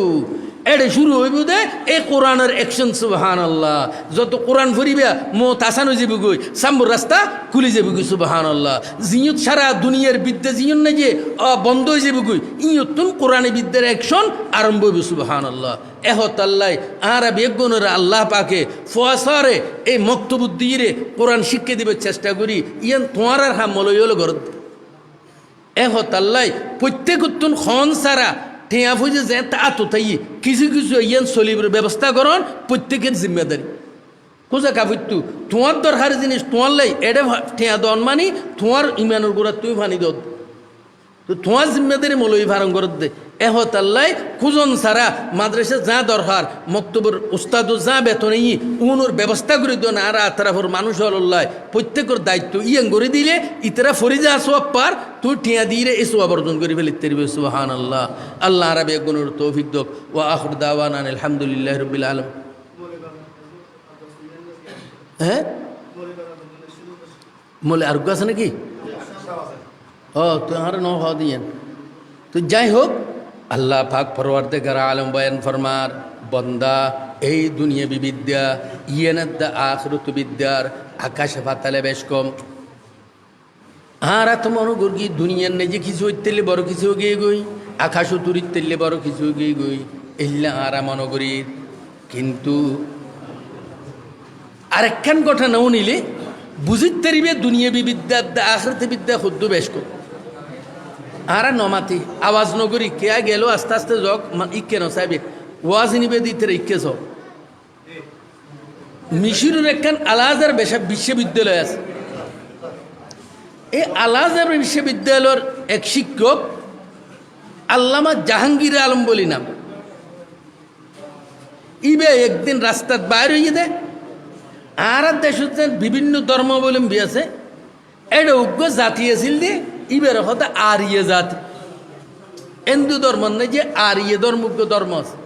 এটা শুরু হইব দে এই কোরআনের অ্যাকশন সুবহানাল্লাহ যত কোরআন ফরিবা মো তাসান হয়ে যাবি গই সাম্বুর রাস্তা খুলে যাবি গই সুবহানাল্লাহ জিয়ত সারা দুনিয়ার বিদ্যা জিয়ন না যে বন্ধ হয়ে যাবি গই ইয়তুন কোরআনে বিদ্যার অ্যাকশন আরম্ভ হইব সুবহানাল্লাহ এহতাল্লাই আর বেগুনের আল্লাহ পাকে ফোয়াসারে এই মক্তবুদ্দিরে কোরআন শিক্ষা দিবার চেষ্টা করি ইয়ান তোমার আর হাম মলইল গর এহতাল্লাই প্রত্যেক উত্তন খন সারা ঠেয়া ফুজে যে তা তো তাই কিছু কিছু ইয়ান চলিবার ব্যবস্থা করন প্রত্যেকের জিম্মেদারি কোজা কাবুত্তু তোমার দরকার জিনিস তোমার লাই এডে ঠেয়া দন মানি তোমার ইমানের গোড়া তুই ভানি দত তো তোমার জিম্মেদারি মলই ভারং করত দে এহতাল্লাই খুজন সারা মাদ্রাসা যা দরকার মক্তবর উস্তাদ যা বেতন উনোর ব্যবস্থা করে দিও না আর আতরাফর মানুষ হল্লাই প্রত্যেকের দায়িত্ব ইয়াং করে দিলে ইতারা ফরিজা আসোয়াব পার তুই টিয়া দিয়ে এসো আবর্জন করে ফেলি তেরবে সুবহানাল্লাহ আল্লাহ আরবে গুণর তৌফিক দোক ওয়া আখির দাওয়ানা আলহামদুলিল্লাহি রাব্বিল আলামিন হ্যাঁ মলে আর আছে নাকি তো আর ন হওয়া দিয়েন তো যাই হোক আল্লাহ পাক পরওয়ারদিগার আলম বয়ান ফরমার বন্দা এই দুনিয়াবী বিদ্যা ইয়েনাদ আখিরাত বিদ্যার আকাশে পাতালে বেশ কম আর তো মনে করি দুনিয়ার নেজে কিছু হইতেলে বড় কিছু গিয়ে গই আকাশ তুরিতেলে বড় কিছু গিয়ে গই এল্লা আর মনে করি কিন্তু আরেকখান কথা নাও নিলে বুঝিতে পারিবে দুনিয়াবী বিদ্যা আখিরাত বিদ্যা খুদ্দ বেশ কম আর নমাতি আওয়াজ নগরী কে গেল আস্তে আস্তে যাক ইকে নসাইবে ওয়াজ নিবে দিতে ইকে যাও মিশরের একখান আল আজহার বিশ্ববিদ্যালয় আছে এই আল আজহার বিশ্ববিদ্যালয়ের এক শিক্ষক আল্লামা জাহাঙ্গীর আলম বলি নাম ইবে একদিন রাস্তার বাইরে হয়ে দেয় আর দেশে বিভিন্ন ধর্মাবলম্বী আছে এটা উগ্র জাতি আছিল দিয়ে ইবের হতে আরিয়ে জাতি হিন্দু ধর্ম নেই যে আরিয়ে ধর্মজ্ঞ ধর্ম আছে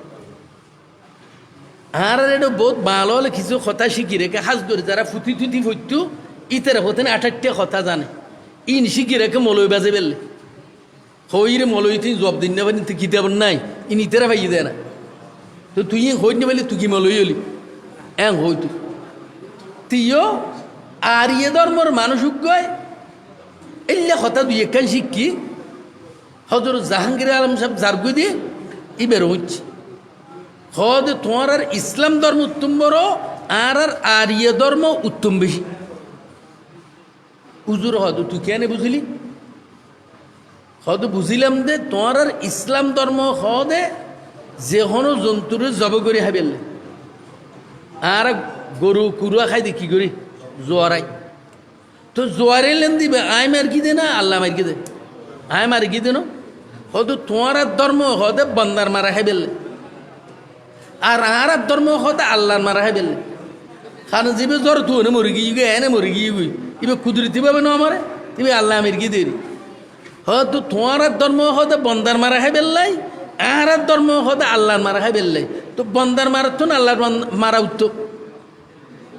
আর এটা বহুত ভালো হলে কিছু কথা শিখি রেখে হাজ ধরে যারা ফুটি টুটি ফুটতু ইতারা হতেন 28টা কথা জানে ইন শিখি রেখে মলই বাজে বেললে হইরে মলই তুই জব দিন না কিতাব নাই ইন ইতারা ভাই দেয় না তো তুই হই নি বলি তুই কি মলই হলি হই তুইও আর ইয়ে ধর্মর মানুষ গয় এলে কথা দুই একখান শিক্ষি হজরত জাহাঙ্গীর আলম সাহেব জারগুই দিয়ে ইবের হচ্ছে হদ তোমার আর ইসলাম ধর্ম উত্তম বড় আর আরিয় ধর্ম উত্তম বেশি উজুর হদ তুই কেন বুঝলি হদ বুঝিলাম দে তোমার আর ইসলাম ধর্ম হদে যে কোনো জন্তুরে জব করে হাবেলে আর গরু কুড়া খাই দে কি করি জোয়ারাই তো জোয়ারে লেন দিবে আয় মার কি দে না আল্লাহ মার কি দে আয় মার কি দে না হয়তো তোমার ধর্ম হদে বন্দার মারা হাবেলে আর ধর্ম হতে আল্লাহর মারা হয় বেললে কারণ যাবে জ্বর তুই এনে মরে গিয়ে এনে মরে গিয়ে গুই এবার কুদরতি পাবে না আমারে তুমি আল্লাহ আমির গিয়ে দেরি হয়তো তোমার ধর্ম হতে বন্দার মারা হয় বেললাই আর ধর্ম হতে আল্লাহর মারা হয় বেললাই তো বন্দার মারার তো না আল্লাহর মারা উত্তম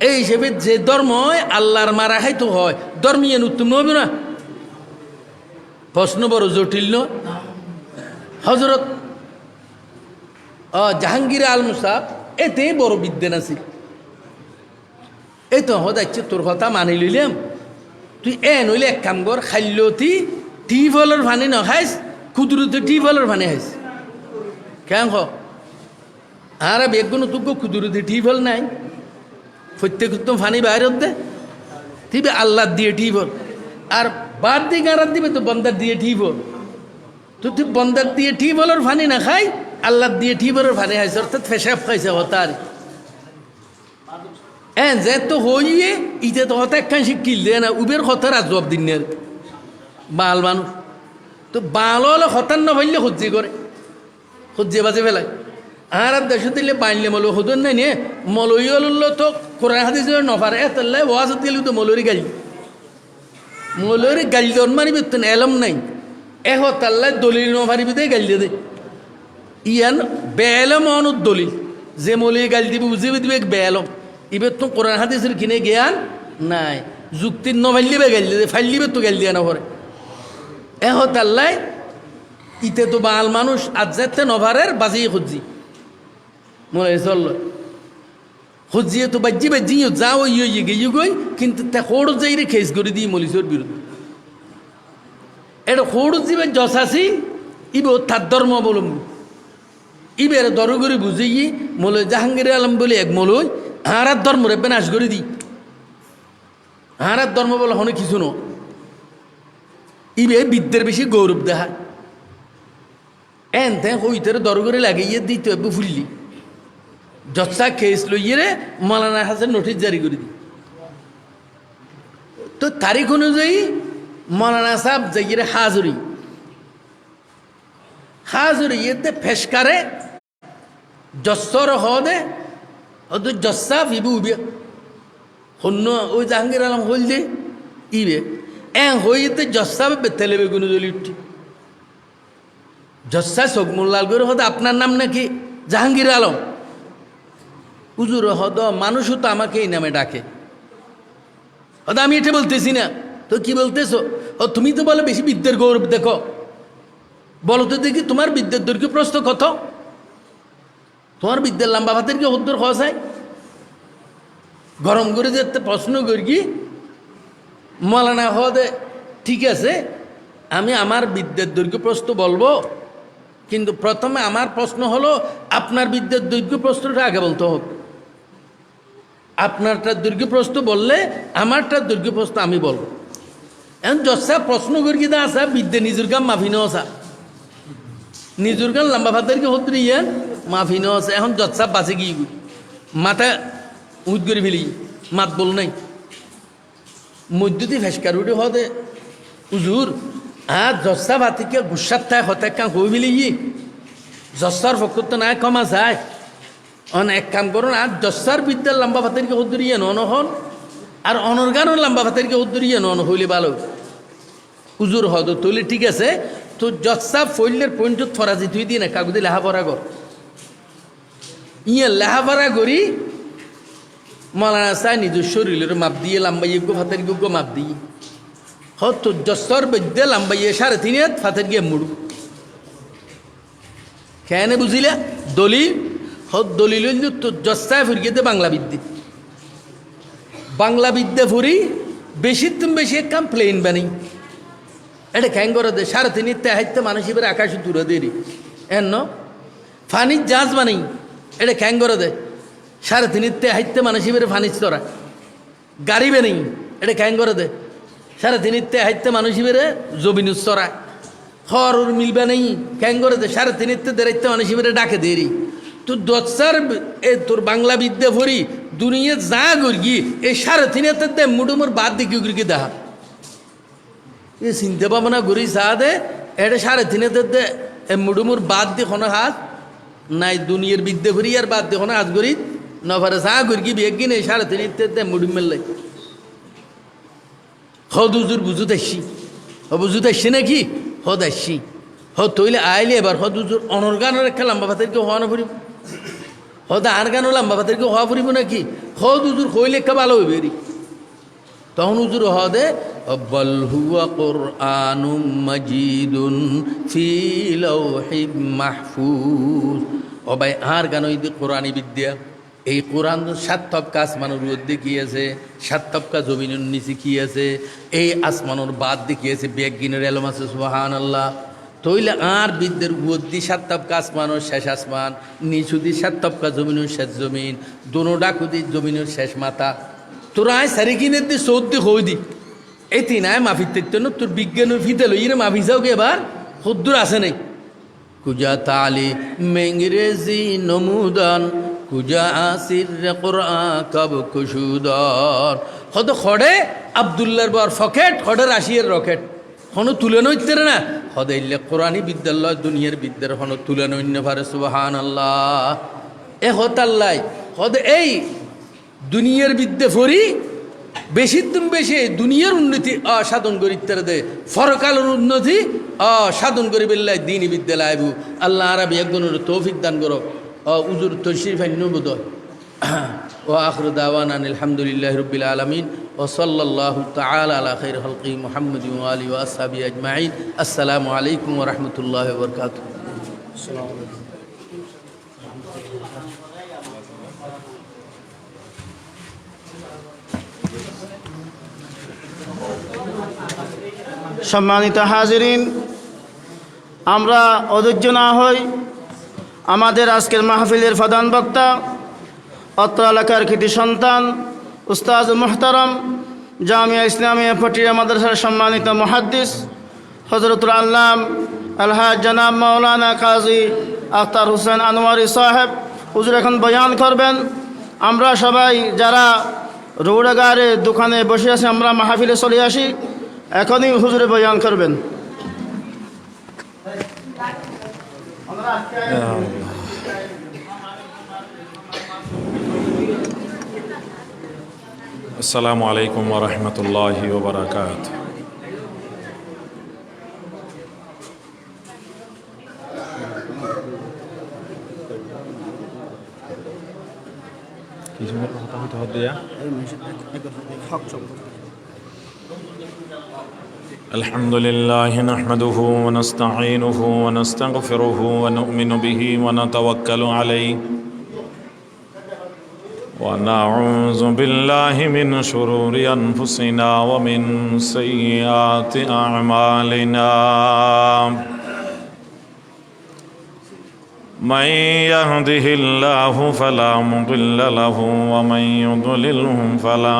এই হিসেবে যে ধর্ম হয় আল্লাহর মারা হয় তো হয় ধর্মীয় উত্তম হবে না প্রশ্ন বড় জটিল ন হজরত জাহাঙ্গীর আলম সাহেব এতে বড় বিদ্যান আছে এই তো হচ্ছে তোর কথা মানি লইলাম তুই নইলে এক কাম কর খাইলতি টিউবওয়েলের পানি ন খাইস কুদুরতে টিউবওয়েলের পানি খাইস কেন আর বেগুনো তোকে কুদুরতে টিউবওয়েল নাই প্রত্যেক তো পানি বাইরের দে দিবে আল্লাহ দিয়ে টিউবওয়েল আর বাদ দিয়ে গাড়ার দিবে তো বন্দার দিয়ে টিউবওয়েল তো তুই বন্দার দিয়ে টিউবওয়েলের পানি না খাই আল্লাহ দিয়ে টিউবওয়েলের পানি খাইছে অর্থাৎ ফেসাব খাইছে হতার যে তো হইয়ে ইতে তো হতা একখান শিক্ষিল দেয় না উবের হতার আর জবাব দিন বাল মানুষ তো বাল হলে হতার না ভাইলে সহ্য করে সহ্য বাজে ফেলায় আর দেশ দিলে বাঁধলে মলো হতেন নাই নে মলই হল তো কোরআন হাদিস নফার এতাল্লাই ওয়াজ দিলে তো মলরি গালি দন মারিবে তো এলম নাই হতাল্লাই দলিল নফারিবি দে গালি দে ইয়ান বেলম অনুদ দলিল যে মলি গালি দিবে বুঝিবে দিবে বেলম এবার তো কোরআন হাদিসের কিনে জ্ঞান নাই যুক্তির নফাইলিবে গালি দে ফাইলিবে তো গালি দিয়া না পরে হতাল্লাই ইতে তো বাল মানুষ আজ যাতে নভারের বাজিয়ে খুঁজি মনে চলল খুঁজিয়ে তো বাজি বাজিয়ে যাও ইয়ে গিয়ে গই কিন্তু তা খোড় যাই রে খেস করে দিই মলিসের বিরুদ্ধে এটা খোড় যাবে যশাসি ইবে তার ধর্ম অবলম্বী ইবের দরগরি বুঝিয়ে মলে জাহাঙ্গীর আলম বলে এক মলই হারার ধর্ম রে বেনাশ করে দিই হারার ধর্ম বলে অনেক কিছু ন ইবে বিদ্যের বেশি গৌরব দেখা এন তেন হইতে দরগরি লাগিয়ে দিতে হবে ফুললি যৎসা কেস লইয়ে রে মৌলানা হাসান নোটিশ জারি করে দিই তো তারিখ অনুযায়ী মৌলানা সাহেব যাইয়ে রে হাজুরি এতে ফেসকারে যশ্বর হদে হয়তো যস্সা ফিবু উবে হন্য ওই জাহাঙ্গীর আলম হইল যে ইবে হইতে যস্সা বেতেলে বেগুনি জ্বলি উঠি যস্সা শোকমুল্লাল করে হতে আপনার নাম নাকি জাহাঙ্গীর আলম হুজুর হদ মানুষও তো আমাকে এই নামে ডাকে হয়তো আমি এটা বলতেছি না তো কি বলতেছো ও তুমি তো বলো বেশি বিদ্যের গৌরব দেখো বলো তো দেখি তোমার বিদ্যের দৈর্ঘ্য প্রস্থ কত তোমার বিদ্যের লম্বা ভাতের কি হদ্দর খাওয়া যায় গরম করে যেতে প্রশ্ন করি মৌলানা হদে ঠিক আছে আমি আমার বিদ্যের দৈর্ঘ্য প্রস্থ বলবো কিন্তু প্রথমে আমার প্রশ্ন হলো আপনার বিদ্যের দৈর্ঘ্য প্রস্থটা আগে বলতে হবে আপনারটার দৈর্ঘ্য প্রস্থ বললে আমারটার দৈর্ঘ্য প্রস্থ আমি বলবো এখন যা প্রশ্ন করি দা আসা বিদ্যে নিজের গাম মাফি নেওয়া আসা নিজের গান লম্বা ভাতের কি হতে ইয়ান মাফি নেওয়া আছে এখন যৎসা বাঁচে গিয়ে মাথা উদ করে ফেলি মাত বল নাই মধ্যদি ফেসকার উঠে হতে উজুর যৎসা ভাতিকে গুসার থায় হতে কাম হয়ে ফেলি যৎসার ফকর তো নাই কমা যায় এক কাম করুন আর যৎসার বিদ্যার লম্বা ভাতের কি হতে ইয়ে নন হন আর অনর্গানও লম্বা ভাতের কি হতে ইয়ে নন হইলে ভালো উজুর হদ তৈলে ঠিক আছে তো যৎসা ফইলের পয়েন্টত ফরাজি তুই দিয়ে না কাগজে লেখাপড়া কর ইয়ে লেখাপড়া করি মৌলানা চাই নিজের শরীরের মাপ দিয়ে লাম্বাইয়ে ফাতের যোগ্য মাপ দিয়ে হতো যশ্বর বৈদ্যে লাম্বাইয়ে 3.5 হাত ফাতের গিয়ে মুড়ু কেন বুঝিলা দলিল দলিল হইল তো জস্তায় ফুরিয়ে দে বাংলা বিদ্যা ফুরি বেশি তুমি বেশি এক কাম প্লেন বানি এটা খ্যাং করে দে 3.5 হাইতে মানুষ এবার আকাশে দূরে দেরি এন ফানির জাহাজ বানাই এটা খ্যাং করে দে 3.5 হাইতে মানুষ এবার ফানির তোরা গাড়ি বানাই এটা খ্যাং করে দে 3.5 হাইতে মানুষ এবার জবিনুস তোরা হর মিলবে নেই খ্যাং করে দে 3.5 দেড়াইতে মানুষ এবার ডাকে দেরি তুই দশার তোর বাংলা বিদ্যা ভরি দুনিয়া যা করি এই 3.5 মুডুমোর বাদ দিকে উগরিকে দেখা এ চিন্তা ভাবনা করি চা দে এটা 3.5 মুডুমোর বাদ দি কোনো হাত নাই দুনিয়ার বিদ্যা ভরি আর বাদ দি কোনো হাত করি নভারে চা করি বেগিন এই 3.5 মুডুম মেললাই হদুজুর বুঝুত আসছি বুঝুত আসছি নাকি হদ আসছি তৈলে আইলে এবার হদুজুর অনর্গানের একটা লম্বা ভাতের কেউ হওয়া না ফুরিব হদ আর গানও লম্বা ভাতের কেউ হওয়া ফুরিব নাকি হদুজুর হইলে একটা ভালো হইবে রি তখন হুজুর হদে বল হুয়া কুরআনুম মাজিদুন ফি লাওহিম মাহফুজ ও ভাই আর গান হইতে কোরআনী বিদ্যা এই কোরআন 7 তবকা আসমানের মধ্যে কি আছে 7 তবকা জমিনের নিচে কি আছে এই আসমানের বাদ দেখিয়েছে বেগিনের এলম আছে সুবহানাল্লাহ তৈলে আর বিদ্যের বুদ্ধি 7 তবকা আসমানের শেষ আসমান নিচুদি 7 তবকা জমিনের শেষ জমিন দোনো ডাকুদি জমিনের শেষ মাথা তোরা আয় সারিকিনের দি সৌদি হইদি এই তিন আয় মাফি দেখতে না তোর বিজ্ঞানের ফিতে লইরে মাফি যাও এবার হদ্দুর আছে নাই কুজা তালি মেংরেজি নমুদান কুজা আসির কোরআন কব কুশুদর হদ খড়ে আব্দুল্লাহর বর ফকেট খড়ে রাশিয়ার রকেট হন তুলে নইতে না হদে ইল্লে কোরআনী বিদ্যালয় দুনিয়ার বিদ্যার হন তুলে নইন্য পারে সুবহানাল্লাহ এ হতাল্লাই হদে এই দুনিয়ার বিদ্যা ফরি বেশি তুমি বেশি দুনিয়ার উন্নতি সাধন করি দে ফরকালের উন্নতি সাধন করি বেল্লাই দিনী বিদ্যালয় আইবু আল্লাহ আরবি একজনের তৌফিক দান করো উজুর তশরিফ বোধ ও আখর দাওয়ান আলহামদুলিল্লাহ রবিল আলমিন ও সাল্লাল্লাহু তাআলা আলা খাইর খালকি মুহাম্মদ ওয়া আলিহি ওয়া আসহাবিহি আজমাইন আসসালামু আলাইকুম ওয়া রাহমাতুল্লাহি ওয়া বারাকাতুহু সম্মানিত হাজিরিন আমরা অধৈর্য না হই আমাদের আজকের মাহফিলের প্রধান বক্তা অত্র এলাকার কৃতি সন্তান উস্তাজ মুহতারম জামিয়া ইসলামিয়া পটিয়া মাদ্রাসার সম্মানিত মুহাদ্দিস হযরতুল আল্লাম আলহাজ জনাব মাওলানা কাজী আখতার হোসেন আনোয়ারি সাহেব হুজুর এখন বয়ান করবেন আমরা সবাই যারা রৌড়াগারে দোকানে বসে আছি আমরা মাহফিলে চলে আসি এখনই হুজুরে বয়ান করবেন আসসালামু আলাইকুম ওয়া রাহমাতুল্লাহি ওয়া বারাকাতুহু الحمد لله نحمده ونستعينه ونستغفره ونؤمن به ونتوكل عليه ونعوذ بالله من شرور أنفسنا ومن سيئات أعمالنا من يهده الله فلا مضل له ومن يضلله فلا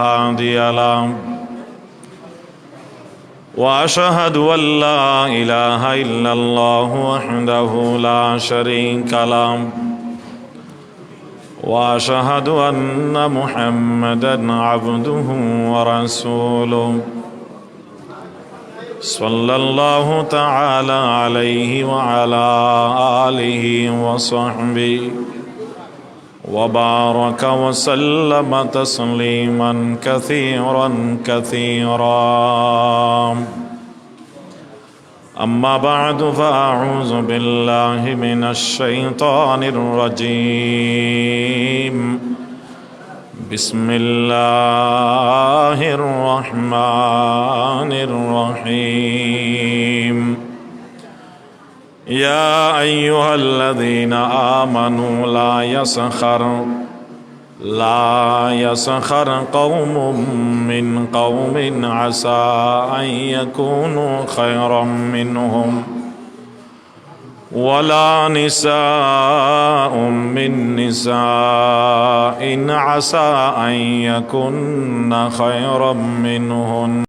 هادي له وأشهد أن لا إله إلا الله وحده لا شريك له وأشهد أن محمدًا عبده ورسوله صلى الله تعالى عليه وعلى آله وصحبه وبارك وسلم تسليما كثيرا كثيرا أما بعد فأعوذ بالله من الشيطان الرجيم بسم الله الرحمن الرحيم يا أيها الذين آمنوا لا يسخر قوم من قوم عسى أن يكونوا خيرا منهم ولا نساء من نساء عسى أن يكن خيرا منهن